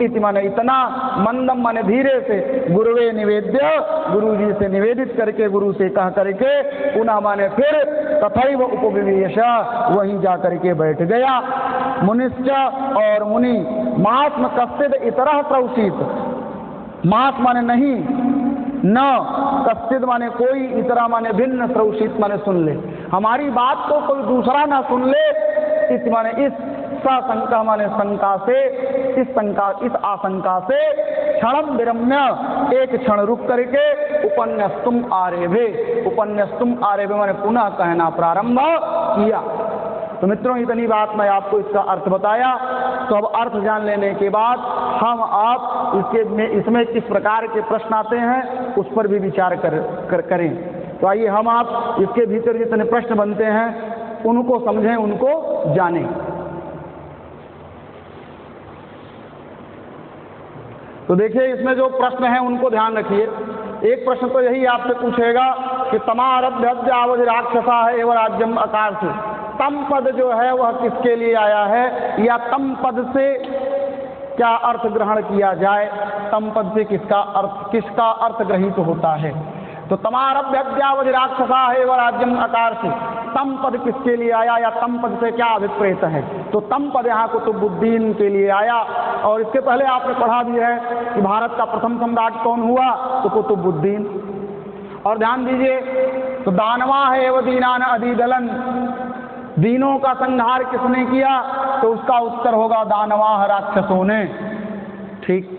इति माने इतना, मंदम माने धीरे से, गुरुवे निवेद्य, गुरु जी से निवेदित करके, गुरु से कह करके, पुनः माने फिर तथैव उपविवेश, वहीं जा करके बैठ गया। मुनिश्च और मुनि, मास्म कश्चिद इतरः प्रौषित, मास माने नहीं, न कश्चिद माने कोई, इतरा माने भिन्न, प्रौषित माने सुन ले, हमारी बात को कोई दूसरा ना सुन ले। इस माने इस सशंका माने शंका से, इस आशंका से क्षणम विरम्य, एक क्षण रुक करके, उपन्यस्तुम आरेभे, उपन्यस्तुम आरेभे माने पुनः कहना प्रारंभ किया। तो मित्रों इतनी बात मैं आपको इसका अर्थ बताया। तो अब अर्थ जान लेने के बाद हम आप इसमें किस प्रकार के प्रश्न आते हैं उस पर भी विचार करें। तो आइए हम आप इसके भीतर जितने प्रश्न बनते हैं उनको समझें, उनको जानें। तो देखिए इसमें जो प्रश्न हैं उनको ध्यान रखिए। एक प्रश्न तो यही आपसे पूछेगा कि तमारभ्य आवज राक्षसा है एवं राज्यम आकार से, तम पद जो है वह किसके लिए आया है, या तम पद से क्या अर्थ ग्रहण किया जाए, तम पद से किसका अर्थ ग्रहित होता है। तो तमारभ्यावज राक्षसा है व राज्यम आकार से, तम पद किसके लिए आया या तम पद से क्या अभिप्रेत है। तो तम पद यहाँ कुतुबुद्दीन के लिए आया। और इसके पहले आपने पढ़ा भी है कि भारत का प्रथम सम्राट कौन हुआ, तो कुतुबुद्दीन। और ध्यान दीजिए, तो दानवा है व दीनान अधिदलन, दीनों का संहार किसने किया, तो उसका उत्तर होगा दानवाह राक्षसों ने। ठीक,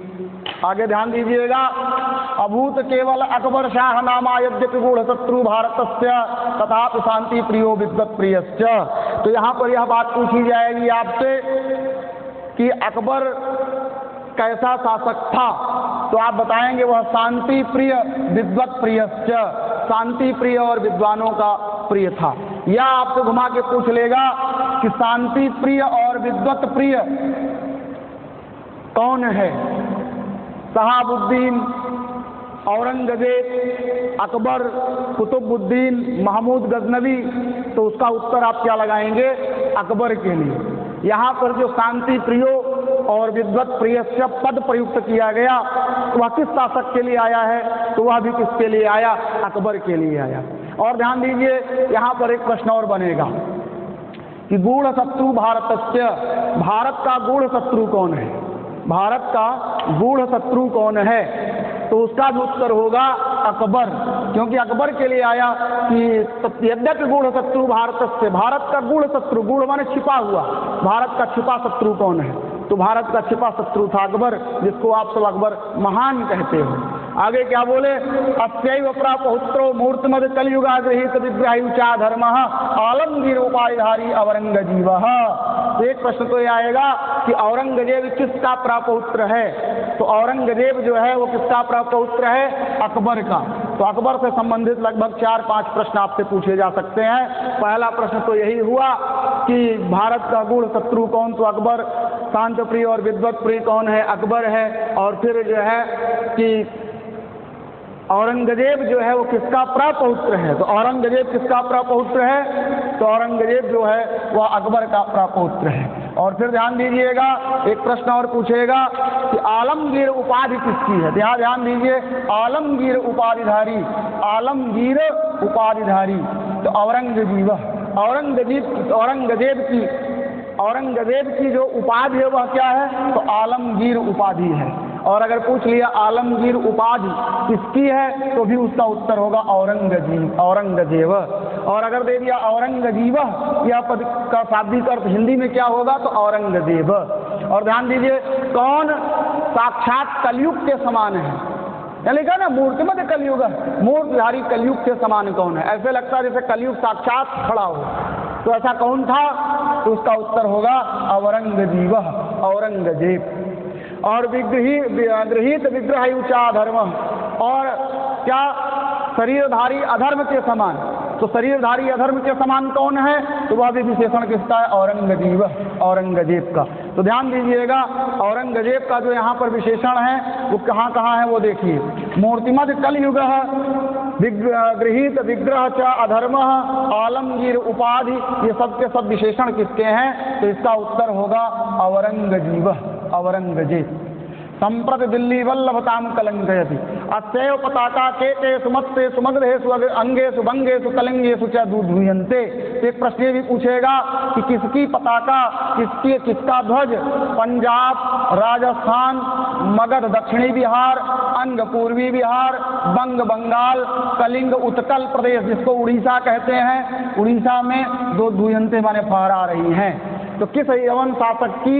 आगे ध्यान दीजिएगा, अभूत केवल अकबर शाह नामा यद्यपि गूढ़ शत्रु भारतस्य तथा शांति प्रियो विद्वत प्रियश्च। तो यहाँ पर यह बात पूछी जाएगी आपसे कि अकबर कैसा शासक था, तो आप बताएंगे वह शांति प्रिय विद्वत प्रियश्च, शांति प्रिय और विद्वानों का प्रिय था। या आपसे घुमा के पूछ लेगा कि शांति प्रिय और विद्वत प्रिय कौन है, शहाबुद्दीन, औरंगजेब, अकबर, कुतुबुद्दीन, महमूद गजनवी। तो उसका उत्तर आप क्या लगाएंगे, अकबर के लिए। यहाँ पर जो शांति प्रियो और विद्वत प्रिय से पद प्रयुक्त किया गया, तो वह किस शासक के लिए आया है, तो वह भी किसके लिए आया, अकबर के लिए आया। और ध्यान दीजिए, यहाँ पर एक प्रश्न और बनेगा कि गूढ़ शत्रु भारतस्य, भारत का गूढ़ शत्रु कौन है, भारत का गूढ़ शत्रु कौन है। तो उसका भी उत्तर होगा अकबर, क्योंकि अकबर के लिए आया कि यद्यपि गूढ़ शत्रु भारत से, भारत का गूढ़ शत्रु, गूढ़ माने छिपा हुआ, भारत का छिपा शत्रु कौन है, तो भारत का छिपा शत्रु था अकबर, जिसको आप सब अकबर महान कहते हो। आगे क्या बोले, अस्यैव प्रापहुत्रो मूर्तिमद कलयुगाग्रहीत विग्रहायुचा धर्म आलमगीर उपायधारी औरंगजेब। तो एक प्रश्न तो यह आएगा कि औरंगजेब किसका प्रापहुत्र है, तो औरंगजेब जो है वो किसका प्रापहुत्र है, अकबर का। तो अकबर से संबंधित लगभग 4-5 प्रश्न आपसे पूछे जा सकते हैं। पहला प्रश्न तो यही हुआ कि भारत का गूढ़ शत्रु कौन, तो अकबर, शांत प्रिय और विद्वत प्रिय कौन है, अकबर है। और फिर जो है कि औरंगजेब जो है वो किसका प्रपौत्र है, तो औरंगजेब किसका प्रपौत्र है, तो औरंगजेब जो है वह अकबर का प्रपौत्र है। और फिर ध्यान दीजिएगा, एक प्रश्न और पूछेगा कि आलमगीर उपाधि किसकी है। यहाँ ध्यान दीजिए, आलमगीर उपाधिधारी, आलमगीर उपाधिधारी, तो औरंगजेब, औरंगजेब की जो उपाधि है वह क्या है, तो आलमगीर उपाधि है। और अगर पूछ लिया आलमगीर उपाधि किसकी है, तो भी उसका उत्तर होगा औरंगजेब। और अगर दे दिया औरंगजेब, यह पद का शाब्दिक अर्थ हिंदी में क्या होगा, तो औरंगजेब। और ध्यान दीजिए, कौन साक्षात कलयुग के समान है, या लिखा ना मूर्तिमद कलयुग, मूर्तिधारी कलयुग के समान कौन है, ऐसे लगता है जैसे कलयुग साक्षात खड़ा हो। तो ऐसा कौन था, तो उसका उत्तर होगा औरंगजेब, औरंगजेब। और गृहीत विग्रहायुचा धर्म, और क्या शरीरधारी अधर्म के समान, तो शरीरधारी अधर्म के समान कौन है, तो वह भी विशेषण किसका है, औरंगजेब, औरंगजेब का। तो ध्यान दीजिएगा, औरंगजेब का जो यहाँ पर विशेषण है वो कहाँ कहाँ है वो देखिए। मूर्तिमद कलयुग गृहीत विग्रह च अधर्म आलमगीर उपाधि, ये सब के सब विशेषण किसके हैं? तो इसका उत्तर होगा औरंगजेब, औरंगजेब। संप्रति दिल्ली वल्लभताम कलंकयति अस्यैव पताका के सुमत्ते सुमग्धेषु अंगेषु भंगेषु कलंगेषु च दूधूयन्ते। एक प्रश्न ये भी पूछेगा कि किसकी पताका, किसका ध्वज पंजाब, राजस्थान, मगध दक्षिणी बिहार, अंग पूर्वी बिहार, बंग बंगाल, कलिंग उत्कल प्रदेश जिसको उड़ीसा कहते हैं, उड़ीसा में दूधूयन्ते माने फहरा रही हैं। तो किस यवन शासक की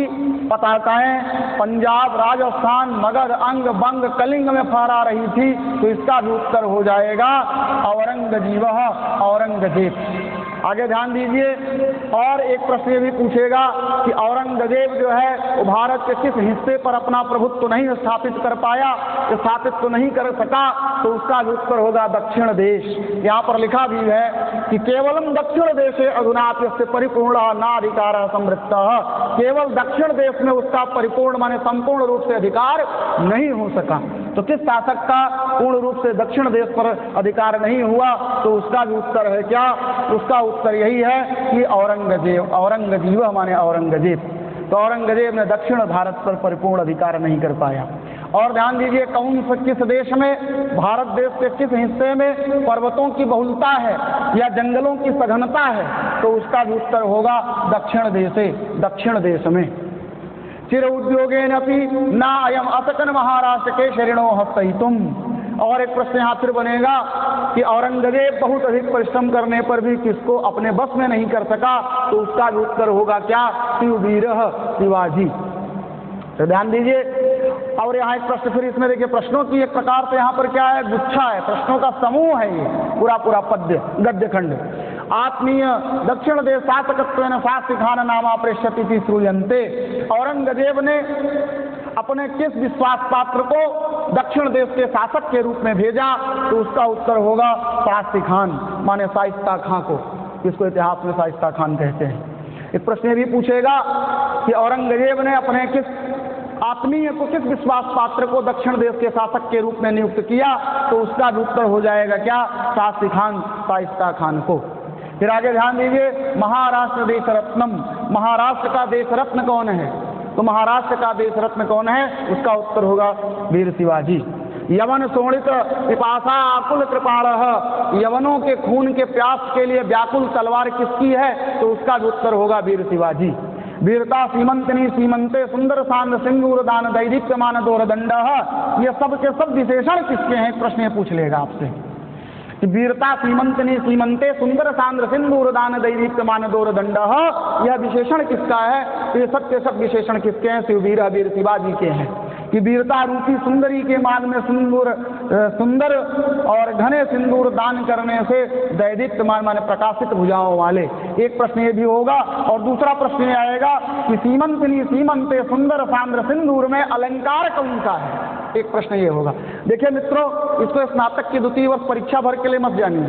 पताकाएं पंजाब, राजस्थान, मगध, अंग, बंग, कलिंग में फहरा रही थी? तो इसका भी उत्तर हो जाएगा औरंगजेब, औरंगजेब। आगे ध्यान दीजिए, और एक प्रश्न भी पूछेगा कि औरंगजेब जो है वो भारत के किस हिस्से पर अपना प्रभुत्व नहीं स्थापित कर पाया, स्थापित तो नहीं कर सका? तो उसका भी उत्तर होगा दक्षिण देश। यहाँ पर लिखा भी है कि केवलम दक्षिण देशे अधुनाप्यस्य परिपूर्ण नाधिकार समृद्ध, केवल दक्षिण देश में उसका परिपूर्ण माने संपूर्ण रूप से अधिकार नहीं हो सका। तो किस शासक का पूर्ण रूप से दक्षिण देश पर अधिकार नहीं हुआ? तो उसका भी उत्तर है क्या? उसका उत्तर यही है कि औरंगजेब, औरंगजेब माने औरंगजेब। तो औरंगजेब ने दक्षिण भारत पर परिपूर्ण अधिकार नहीं कर पाया। और ध्यान दीजिए, किस देश में, भारत देश के किस हिस्से में पर्वतों की बहुलता है या जंगलों की सघनता है? तो उसका भी उत्तर होगा दक्षिण देशे, दक्षिण देश में। चिर उद्योगेन अपि न अयम असकन महाराष्ट्र के शरणो हस्तहितुम। और एक प्रश्न यहाँ फिर बनेगा कि औरंगजेब बहुत अधिक परिश्रम करने पर भी किसको अपने बस में नहीं कर सका? तो उसका भी उत्तर होगा क्या? शिववीरः, शिवाजी। तो ध्यान दीजिए, और यहाँ एक प्रश्न फिर इसमें देखिए, प्रश्नों की एक प्रकार से यहाँ पर क्या है, गुच्छा है, प्रश्नों का समूह है ये पूरा पूरा पद्य गद्य खंड। आत्मीय दक्षिण देश शासकत्वेन शास्त्रिखान नामा प्रेष्यति श्रूयन्ते। औरंगजेब ने अपने किस विश्वास पात्र को दक्षिण देश के शासक के रूप में भेजा? तो उसका उत्तर होगा शास्त्री खान माने शाइस्ता खां को, जिसको इतिहास में शाइस्ता खान कहते हैं। एक प्रश्न भी पूछेगा कि औरंगजेब ने अपने किस आत्मीय को, किस विश्वास पात्र को दक्षिण देश के शासक के रूप में नियुक्त किया? तो उसका भी उत्तर हो जाएगा क्या? शास्त्री खान, शाइस्ता खान को। फिर आगे ध्यान दीजिए, महाराष्ट्र देश रत्नम, महाराष्ट्र का देश रत्न कौन है? तो महाराष्ट्र का देश रत्न कौन है? उसका उत्तर होगा वीर शिवाजी। यवन शोणित पिपासा आकुल कृपाणः, यवनों के खून के प्यास के लिए व्याकुल तलवार किसकी है? तो उसका भी उत्तर होगा वीर शिवाजी। वीरता सीमंतनी सीमंते सुंदर सांद्र सिंदूर दान दैदीप्यमान दोरदंडः, ये सब के सब विशेषण किसके हैं? प्रश्न पूछ लेगा आपसे कि वीरता सीमंतनी सीमंते सुंदर सांद्र सिंदूर दान दैदीप्यमान दोरदंडः, यह विशेषण किसका है? ये सब के सब विशेषण किसके हैं? शिववीर, वीर शिवाजी के हैं। कि वीरता रूपी सुंदरी के मार्ग में सुंदर और घने सिंदूर दान करने से दैदीप्यमान माने प्रकाशित भुजाओं वाले। एक प्रश्न ये भी होगा, और दूसरा प्रश्न ये आएगा कि सीमंतनी सीमंते सुंदर सांद्र सिंदूर में अलंकार कौन सा है? एक प्रश्न ये होगा। देखिए मित्रों, इसको स्नातक की द्वितीय वर्ष परीक्षा भर के लिए मत जानिए,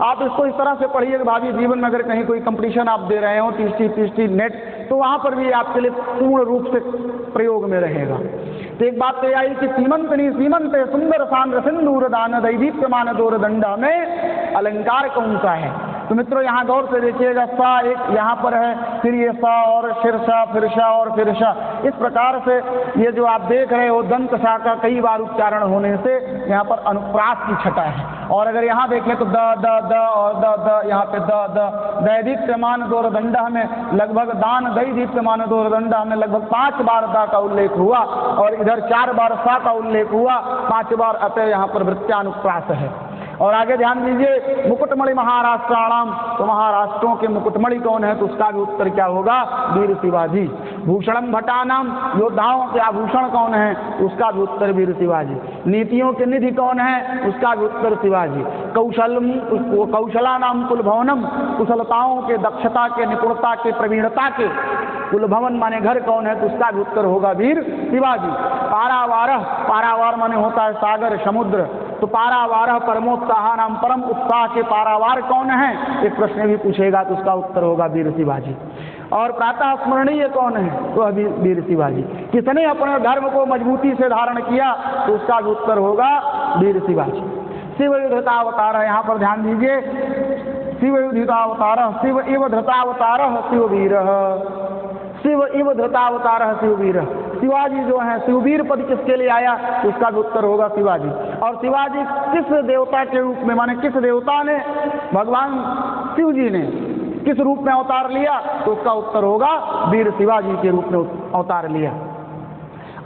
आप इसको इस तरह से पढ़िए कि भावी जीवन में अगर कहीं कोई कंपटीशन आप दे रहे हो, टीटी नेट, तो वहाँ पर भी आपके लिए पूर्ण रूप से प्रयोग में रहेगा। तो एक बात तो आई कि सीमंतनी सीमंते सुंदर सांद्र सिंदूर दान दैदीप्यमान दोरदंडा में अलंकार कौन सा है? तो मित्रों यहाँ गौर से देखिएगा, सा एक यहाँ पर है, फिर ये सा और शीर्षा, फिर शा और फिर शा, इस प्रकार से ये जो आप देख रहे हो दंत शा का कई बार उच्चारण होने से यहाँ पर अनुप्रास की छटा है। और अगर यहाँ देखें तो द द द और द द, यहाँ पे द द, दैदीप्यमान दोरदंडा में लगभग दान दैदीप्यमान दोरदंडा में लगभग 5 बार दा का उल्लेख हुआ, और इधर 4 बार सा का उल्लेख हुआ, 5 बार अतः यहाँ पर वृत्त्यानुप्रास है। और आगे ध्यान दीजिए, मुकुटमणि महाराष्ट्राणाम, तो महाराष्ट्रों के मुकुटमणि कौन है? तो उसका भी उत्तर क्या होगा? वीर शिवाजी। भूषणम भटानाम, योद्धाओं के आभूषण कौन है? उसका भी उत्तर वीर शिवाजी। नीतियों के निधि कौन है? उसका भी उत्तर शिवाजी। कौशला नाम कुलभवनम, कुशलताओं के, दक्षता के, निपुणता के, प्रवीणता के कुलभवन माने घर कौन है? तो उसका भी उत्तर होगा वीर शिवाजी। पारावार, पारावार माने होता है सागर, समुद्र, तो पारावार परमोत्साह नाम, परम उत्साह के पारावार कौन है, एक प्रश्न भी पूछेगा तो उसका उत्तर होगा वीर शिवाजी। और प्रातः स्मरणीय कौन है, तो अभी वीर शिवाजी। किसने अपने धर्म को मजबूती से धारण किया, तो उसका भी उत्तर होगा वीर शिवाजी। शिव धृतावतार, यहाँ पर ध्यान दीजिए, शिव धृतावतार, शिव इव धृतावतार शिववीर, शिव इव धृतावतार शिववीर। शिवाजी जो है शिववीर पद किसके लिए आया, तो उसका भी उत्तर होगा शिवाजी। और शिवाजी किस देवता के रूप में, माने किस देवता ने, भगवान शिव जी ने किस रूप में अवतार लिया, तो उसका उत्तर होगा वीर शिवाजी के रूप में अवतार लिया।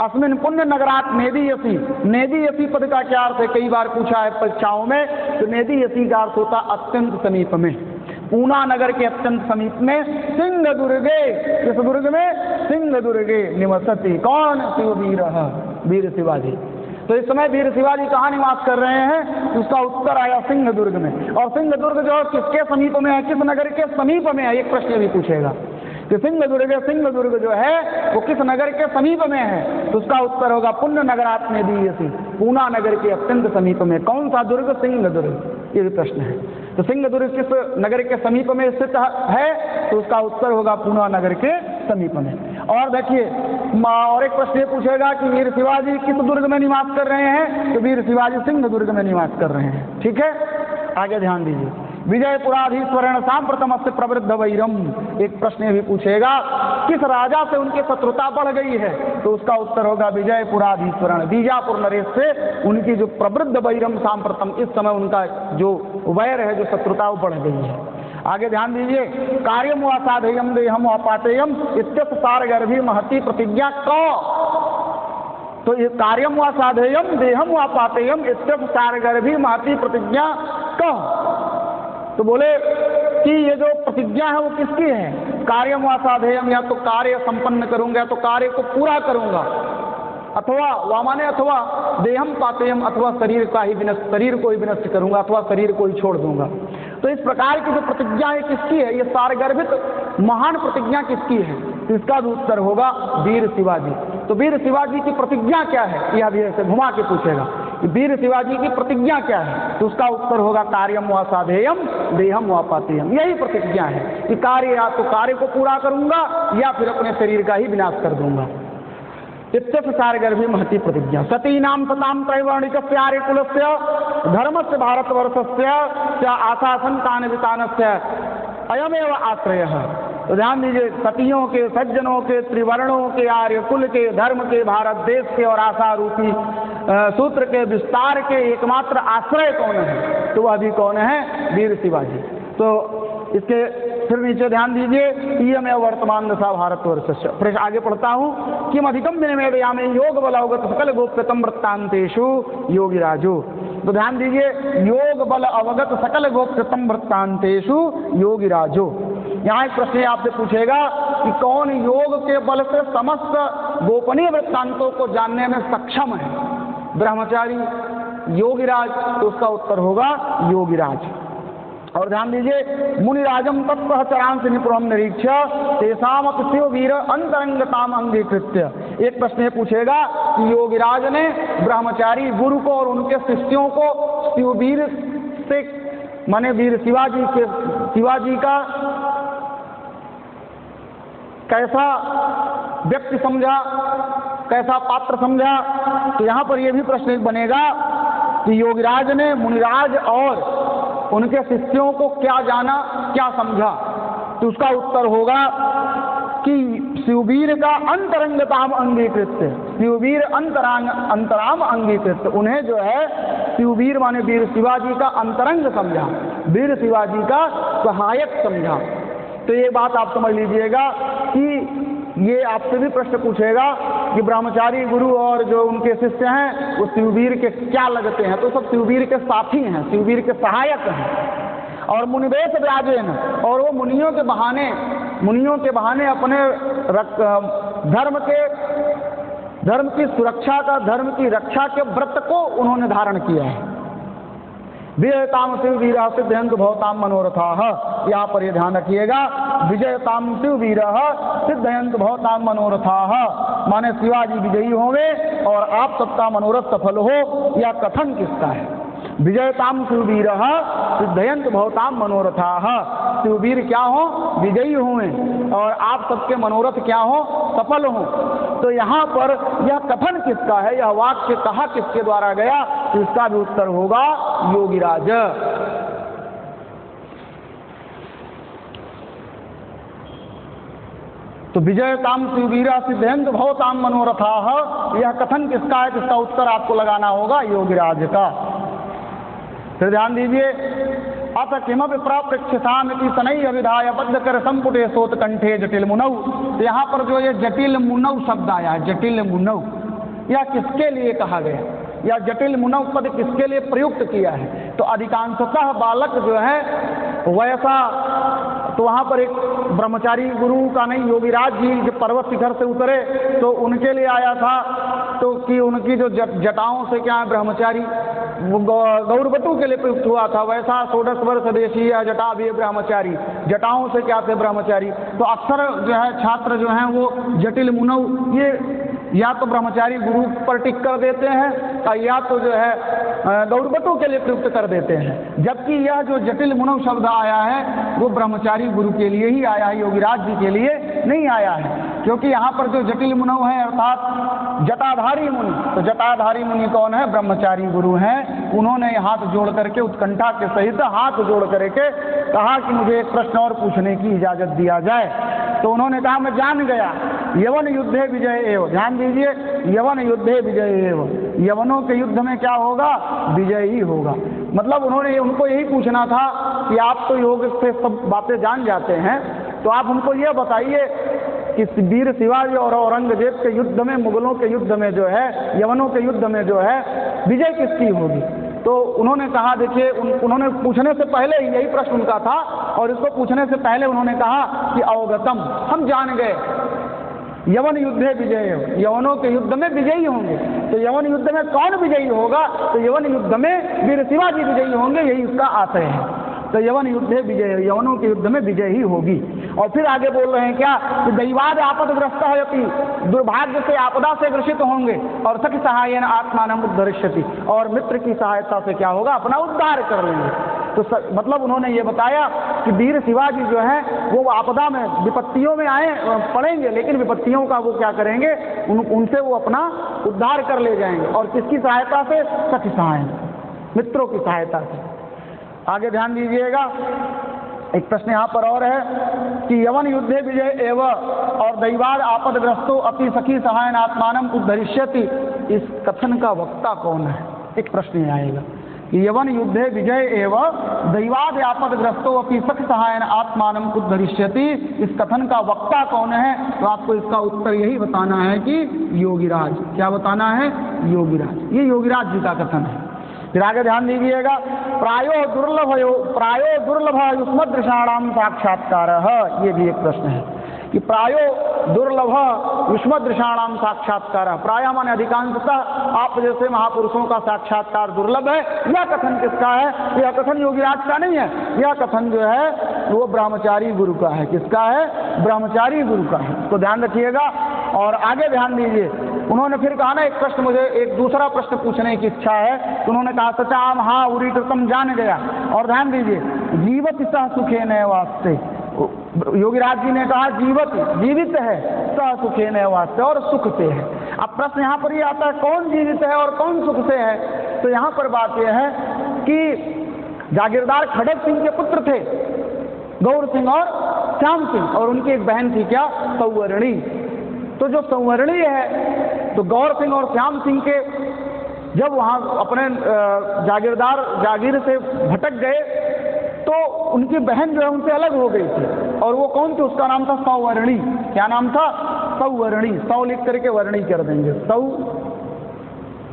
अस्मिन पुण्य नगरात नेदीयसी, नेदीयसी पद का क्या अर्थ है, कई बार पूछा है परीक्षाओं में, तो नेदीयसी का अर्थ होता अत्यंत समीप में। पूना नगर के अत्यंत समीप में सिंहदुर्गे, किस दुर्ग में, सिंहदुर्गे निवसति, कौन, शिववीर, वीर शिवाजी। तो इस समय वीर शिवाजी कहाँ निवास कर रहे हैं, उसका उत्तर आया सिंहदुर्ग में। और सिंहदुर्ग जो किसके समीप में है, किस नगर के समीप में है, एक प्रश्न भी पूछेगा कि सिंहदुर्ग जो है वो किस नगर के समीप में है, तो उसका उत्तर होगा पुण्य नगरात नेदीयसी, पूना नगर के अत्यंत समीप में। कौन सा दुर्ग, सिंहदुर्ग, ये भी प्रश्न है। तो सिंहदुर्ग किस नगर के समीप में स्थित है, तो उसका उत्तर होगा पूना नगर के समीप में। और देखिए, और एक प्रश्न पूछेगा कि वीर शिवाजी किस दुर्ग में निवास कर रहे हैं, तो वीर शिवाजी सिंहदुर्ग में निवास कर रहे हैं। ठीक है, आगे ध्यान दीजिए। विजयपुराधीश्वरेण सांप्रतम से प्रवृद्ध वैरम, एक प्रश्न भी पूछेगा किस राजा से उनकी शत्रुता बढ़ गई है, तो उसका उत्तर होगा विजयपुराधीश्वरण, बीजापुर नरेश से उनकी जो प्रवृद्ध वैरम सांप्रतम, इस समय उनका जो वैर है, जो शत्रुता वो बढ़ गई है। आगे ध्यान दीजिए, कार्यम व साधेयम देहम व पातेयम इत्यत सारगर्भी महती प्रतिज्ञा क, तो ये कार्यम व साधेयम देहम व पातेयम इत्यत सारगर्भी महती प्रतिज्ञा क, तो बोले कि ये जो प्रतिज्ञा है वो किसकी है, कार्यम व साधेयम, या तो कार्य संपन्न करूंगा, तो कार्य को पूरा करूंगा, अथवा वामाने अथवा देहम पातेयम, अथवा शरीर का ही विनष्ट, शरीर को ही विनष्ट करूंगा, अथवा शरीर को ही छोड़ दूंगा। तो इस प्रकार की जो प्रतिज्ञा है किसकी है, ये सारगर्भित महान प्रतिज्ञा किसकी है, तो इसका भी उत्तर होगा वीर शिवाजी। तो वीर शिवाजी की प्रतिज्ञा क्या है, यह भी ऐसे घुमा के पूछेगा, वीर शिवाजी की प्रतिज्ञा क्या है, तो उसका उत्तर होगा कार्यम व साधेयम देहम व पातेयम। यही प्रतिज्ञा है कि कार्य, या तो कार्य को पूरा करूंगा या फिर अपने शरीर का ही विनाश कर दूंगा। इत्यर्थ सारगर्भी महती प्रतिज्ञा। सती नाम सताम त्रैवर्णिकस्य आर्यकुलस्य धर्मस्य भारतवर्षस्य आशासन कानवितानस्य अयमेव आश्रयः। तो ध्यान दीजिए, सतियों के, सज्जनों के, त्रिवर्णों के, आर्य कुल के, धर्म के, भारत देश के और आशा रूपी सूत्र के विस्तार के एकमात्र आश्रय कौन है, तो वह भी कौन है, वीर शिवाजी। तो इसके फिर नीचे ध्यान दीजिए, इयमें वर्तमान दशा भारतवर्षस्य। फिर आगे पढ़ता हूँ, किम अधिकम विनिमेदयामे योग बल अवगत सकल गोप्यतम वृत्तांतेषु योगिराजो। तो ध्यान दीजिए, योग बल अवगत सकल गोप्यतम वृत्तांतेषु योगिराजो। यहाँ एक प्रश्न आपसे पूछेगा कि कौन योग के बल से समस्त गोपनीय वृत्तांतों को जानने में सक्षम है, ब्रह्मचारी, योगिराज, तो उसका उत्तर होगा योगिराज। और ध्यान दीजिए, मुनिराजम तत्सहचरांश निपुणम निरीक्ष्य तेषाम शिववीर अंतरंगताम अंगीकृत्य। एक प्रश्न पूछेगा कि योगिराज ने ब्रह्मचारी गुरु को और उनके शिष्यों को शिववीर से, माने वीर शिवाजी का कैसा व्यक्ति समझा, कैसा पात्र समझा। तो यहाँ पर यह भी प्रश्न बनेगा कि योगिराज ने मुनिराज और उनके शिष्यों को क्या जाना, क्या समझा, तो उसका उत्तर होगा कि शिववीर का अंतरंगताम अंगीकृत, शिववीर अंतराम अंगीकृत, उन्हें जो है शिववीर माने वीर शिवाजी का अंतरंग समझा, वीर शिवाजी का सहायक समझा। तो ये बात आप समझ लीजिएगा कि ये आपसे भी प्रश्न पूछेगा कि ब्रह्मचारी गुरु और जो उनके शिष्य हैं वो शिववीर के क्या लगते हैं, तो सब शिववीर के साथी हैं, शिववीर के सहायक हैं। और मुनिवेश व्याजेन, और वो मुनियों के बहाने अपने धर्म की सुरक्षा का, धर्म की रक्षा के व्रत को उन्होंने धारण किया है। विजयताम शिववीर सिद्धयंत भवताम मनोरथाः, यहाँ पर ये ध्यान रखिएगा, विजयताम शिववीर सिद्धयंत भवताम मनोरथाः, माने शिवाजी विजयी होंगे और आप सबका मनोरथ सफल हो, या कथन किसका है, विजयताम शिववीर सिद्धयंत भवताम मनोरथाः। शिववीर क्या हो? विजयी हुए और आप सबके मनोरथ क्या हो? सफल हो। तो यहाँ पर यह कथन किसका है? यह वाक्य कहा किसके द्वारा गया? तो इसका भी उत्तर होगा योगीराज। तो विजयताम शिववीरा सिद्धयंत भवताम मनोरथाः, यह कथन किसका है? इसका उत्तर आपको लगाना होगा योगीराज का। फिर ध्यान दीजिए, अथ किमपि प्रपृच्छतामिति शनैः अभिधाय बद्ध कर संपुटे सोत कंठे जटिल मुनौ। तो यहाँ पर जो ये जटिल मुनौ शब्द आया है, जटिल मुनौ, यह किसके लिए कहा गया? या जटिल मुनौ पद किसके लिए प्रयुक्त किया है? तो अधिकांशतः बालक जो है वैसा, तो वहाँ पर एक ब्रह्मचारी गुरु का नहीं, योगीराज जी जब पर्वत शिखर से उतरे तो उनके लिए आया था, तो कि उनकी जो जटाओं से क्या है ब्रह्मचारी, गौरवटु के लिए प्रयुक्त हुआ था। वैसा 16 वर्ष देशीय जटा भी ब्रह्मचारी, जटाओं से क्या थे ब्रह्मचारी। तो अक्सर जो है छात्र जो हैं वो जटिल मुनौ ये या तो ब्रह्मचारी गुरु पर टिक कर देते हैं और या तो जो है गौरवटु के लिए प्रयुक्त कर देते हैं। जबकि यह जो जटिल मुनौ शब्द आया है वो ब्रह्मचारी गुरु के लिए ही आया है, योगीराज जी के लिए नहीं आया है। क्योंकि यहाँ पर जो जटिल मुनौ है अर्थात जटाधारी मुनि, तो जटाधारी मुनि कौन है? ब्रह्मचारी गुरु हैं। उन्होंने हाथ जोड़ करके उत्कंठा के सहित हाथ जोड़ करके कहा कि मुझे एक प्रश्न और पूछने की इजाजत दिया जाए। तो उन्होंने कहा मैं जान गया, यवन युद्धे विजय एव। ध्यान दीजिए, यवन युद्धे विजय एव, यवनों के युद्ध में क्या होगा? विजय ही होगा। मतलब उनको यही पूछना था कि आप तो योग से सब बातें जान जाते हैं, तो आप हमको यह बताइए कि वीर शिवाजी और औरंगजेब के युद्ध में, मुगलों के युद्ध में जो है, यवनों के युद्ध में जो है विजय किसकी होगी? तो उन्होंने कहा, देखिए उन्होंने पूछने से पहले ही यही प्रश्न उनका था, और इसको पूछने से पहले उन्होंने कहा कि अवगतम, हम जान गए, यवन युद्धे विजय, यवनों के युद्ध में विजयी होंगे। तो यवन युद्ध में कौन विजयी होगा? तो यवन युद्ध में वीर शिवाजी विजयी होंगे, यही उसका आशय है। तो यवन युद्धे विजय, यवनों के युद्ध में विजय ही होगी। और फिर आगे बोल रहे हैं क्या कि दैवाद आपदग्रस्त है, दुर्भाग्य से आपदा से ग्रसित होंगे, और सखी सहायन आत्मानम उद्धरिष्यति, और मित्र की सहायता से क्या होगा? अपना उद्धार कर लेंगे। तो मतलब उन्होंने ये बताया कि वीर शिवाजी जो है वो आपदा में, विपत्तियों में पड़ेंगे, लेकिन विपत्तियों का वो क्या करेंगे? उनसे वो अपना उद्धार कर ले जाएंगे। और किसकी सहायता से? सखी सहायन, मित्रों की सहायता से। आगे ध्यान दीजिएगा, एक प्रश्न यहाँ पर और है कि यवन युद्धे विजय एव और दैवाद आपदग्रस्तो अपि सखी सहायन आत्मानम उद्धरिष्यति, इस कथन का वक्ता कौन है? एक प्रश्न आएगा कि यवन युद्धे विजय एव दैवाद आपदग्रस्तो अपि सखी सहायन आत्मानम उद्धरिष्यति, इस कथन का वक्ता कौन है? तो आपको इसका उत्तर यही बताना है कि योगीराज। क्या बताना है? योगीराज। ये योगीराज जी का कथन है। फिर आगे ध्यान दीजिएगा, प्रायो दुर्लभ युष्मदृशाणाम साक्षात्कार, ये भी एक प्रश्न है कि प्रायो दुर्लभ युष्मदृशाणाम साक्षात्कार, प्राय माने अधिकांशतः आप जैसे महापुरुषों का साक्षात्कार दुर्लभ है। यह कथन किसका है? यह कथन योगीराज का नहीं है, यह कथन जो है वो ब्रह्मचारी गुरु का है। किसका है? ब्रह्मचारी गुरु का है। तो ध्यान रखिएगा। और आगे ध्यान दीजिए, उन्होंने फिर कहा ना, एक प्रश्न, मुझे एक दूसरा प्रश्न पूछने की इच्छा है। तो उन्होंने कहा सचाम हाँ उरी कृतम जान गया। और ध्यान दीजिए, जीवत सह सुखे न वास्ते, योगीराज जी ने कहा जीवित है, सह सुखे न वास्ते, और सुख से है। अब प्रश्न यहाँ पर ये आता है कौन जीवित है और कौन सुख से है? तो यहाँ पर बात यह है कि जागीरदार खड़ग सिंह के पुत्र थे गौर सिंह और श्याम सिंह, और उनकी एक बहन थी क्या? सौवर्णी। तो जो सौवर्णी है, तो गौर सिंह और श्याम सिंह के जब वहाँ अपने जागीर से भटक गए तो उनकी बहन जो है उनसे अलग हो गई थी। और वो कौन थी? उसका नाम था सौवर्णी। क्या नाम था? सौवर्णी। सौ लिख करके वर्णी कर देंगे,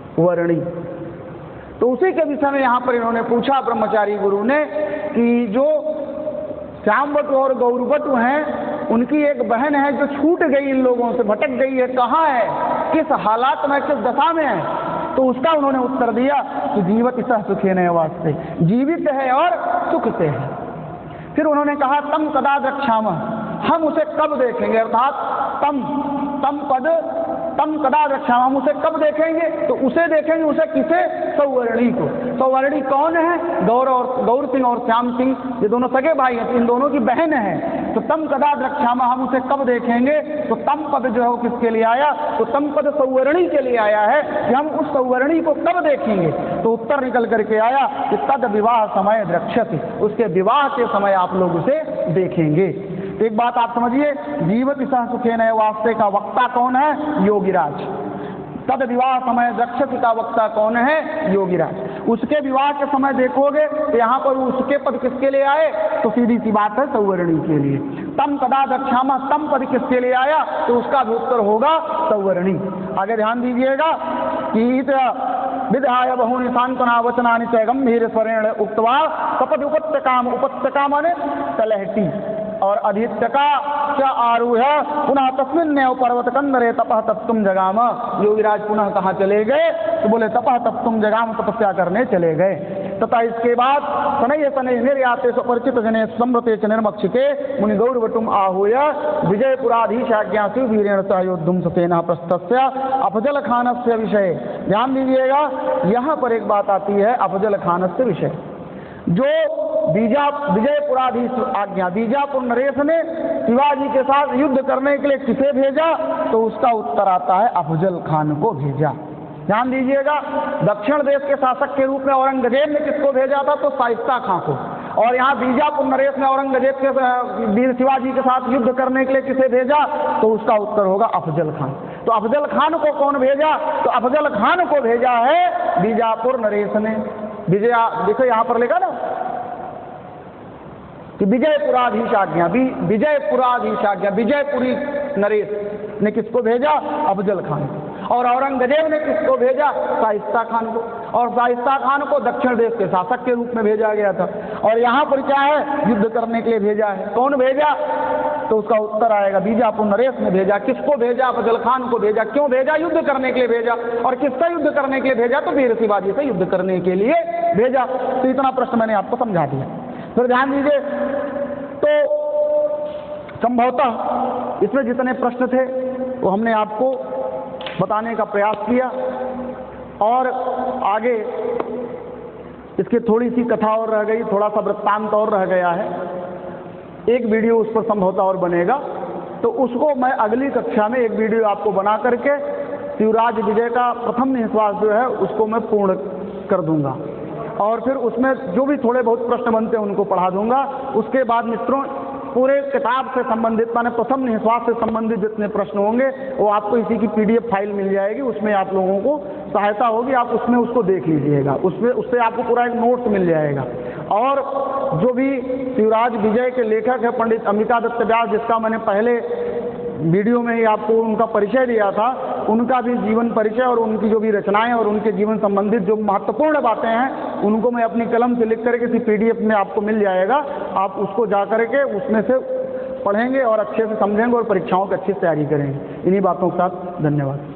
सौवर्णी। तो उसी के विषय में यहाँ पर इन्होंने पूछा ब्रह्मचारी गुरु ने कि जो श्यामवटु और गौरवटु हैं, उनकी एक बहन है जो छूट गई, इन लोगों से भटक गई है, कहाँ है, किस हालात में, किस दशा में है? तो उसका उन्होंने उत्तर दिया कि जीवत सह सुखे न वास्ते, जीवित है और सुख से है। फिर उन्होंने कहा तम कदा द्रक्ष्यामः, हम उसे कब देखेंगे? अर्थात तम तम कदा द्रक्ष्यामः, हम उसे कब देखेंगे? तो उसे देखेंगे, उसे किसे? सौवर्णी को। सौवर्णी कौन है? गौर सिंह और श्याम सिंह, ये दोनों सगे भाई हैं, इन दोनों की बहन है। तो तम कदा द्रक्ष्यामः, हम उसे कब देखेंगे? तो तम पद जो है वो किसके लिए आया? तो तम पद सौवर्णी के लिए आया है कि हम उस सौवर्णी को कब देखेंगे। तो उत्तर निकल करके आया कि तद विवाह समय द्रक्ष्यति, उसके विवाह के समय आप लोग उसे देखेंगे। तो एक बात आप समझिए, जीवति सह सुखेन वास्ते का वक्ता कौन है? योगीराज। तद विवाह समय द्रक्ष्यति का वक्ता कौन है? योगीराज। उसके विवाह के समय देखोगे तो यहाँ पर उसके पद किसके लिए आए? तो सीधी सी बात है, सौवर्णी के लिए। तम कदा द्रक्ष्यामः, तम पद किसके लिए आया? तो उसका भी उत्तर होगा सौवर्णी। आगे ध्यान दीजिएगा कि विधाय बहूनि सांत्वना वचनानि च गंभीर स्वरेण उक्त्वा सपद उपत्यका माने तलहटी, और अधित्यका च आरूढ़ पुनः तस्मिन्नेव पर्वत कंदरे तपः तप्तुम जगाम। योगीराज पुनः कहाँ चले गए? तो बोले तपः तप्तुम जगाम, तपस्या करने चले गए। तथा इसके बाद शनैः निर्याते स्वपरिचित जने सम्रते च निर्मक्षिके मुनि गौरवटुम आहूय विजयपुराधीशाज्ञासु वीरेण सह योद्धुम सतेनः प्रस्थस्य अफजल खानस्य विषय। ध्यान दीजिएगा, यहाँ पर एक बात आती है अफजल खानस्य विषय। जो विजयपुराधीश आज्ञा, बीजापुर नरेश ने शिवाजी के साथ युद्ध करने के लिए किसे भेजा? तो उसका उत्तर आता है अफजल खान को भेजा। ध्यान दीजिएगा, दक्षिण देश के शासक के रूप में औरंगजेब ने किसको भेजा था? तो शाइस्ता खां को। और यहाँ बीजापुर नरेश ने औरंगजेब के वीर शिवाजी के साथ युद्ध करने के लिए किसे भेजा? तो उसका उत्तर होगा अफजल खान। तो अफजल खान को कौन भेजा? तो अफजल खान को भेजा है बीजापुर नरेश ने। देखो यहाँ पर लिखा ना कि विजयपुराधीशाज्ञा, विजयपुराधीशाज्ञा, विजयपुरी नरेश ने किसको भेजा? अफजल खान। और औरंगजेब ने किसको भेजा? शाइस्ता खान को। और शाइस्ता खान को दक्षिण देश के शासक के रूप में भेजा गया था। और यहाँ पर क्या है? युद्ध करने के लिए भेजा है। कौन भेजा? तो उसका उत्तर आएगा बीजापुर नरेश ने भेजा। किसको भेजा? अफजल खान को भेजा। क्यों भेजा? युद्ध करने के लिए भेजा। और किससे युद्ध करने के लिए भेजा? तो वीर शिवाजी से युद्ध करने के लिए भेजा। तो इतना प्रश्न मैंने आपको समझा दिया। फिर ध्यान दीजिए, तो संभवतः इसमें जितने प्रश्न थे वो हमने आपको बताने का प्रयास किया, और आगे इसकी थोड़ी सी कथा और रह गई, थोड़ा सा वृत्तांत और रह गया है। एक वीडियो उस पर संभवतः और बनेगा, तो उसको मैं अगली कक्षा में एक वीडियो आपको बना करके शिवराज विजय का प्रथम निश्वास जो है उसको मैं पूर्ण कर दूंगा, और फिर उसमें जो भी थोड़े बहुत प्रश्न बनते हैं उनको पढ़ा दूंगा। उसके बाद मित्रों पूरे किताब से संबंधित माने प्रथम निश्वास से संबंधित जितने प्रश्न होंगे वो आपको इसी की PDF फाइल मिल जाएगी, उसमें आप लोगों को सहायता होगी, आप उसमें उसको देख लीजिएगा, उससे आपको पूरा एक नोट्स मिल जाएगा। और जो भी शिवराज विजय के लेखक है पंडित अंबिका दत्त व्यास, जिसका मैंने पहले वीडियो में ही आपको उनका परिचय दिया था, उनका भी जीवन परिचय और उनकी जो भी रचनाएं और उनके जीवन संबंधित जो महत्वपूर्ण बातें हैं उनको मैं अपनी कलम से लिख करके किसी PDF में आपको मिल जाएगा। आप उसको जा करके उसमें से पढ़ेंगे और अच्छे से समझेंगे और परीक्षाओं की अच्छी तैयारी करेंगे। इन्हीं बातों के साथ धन्यवाद।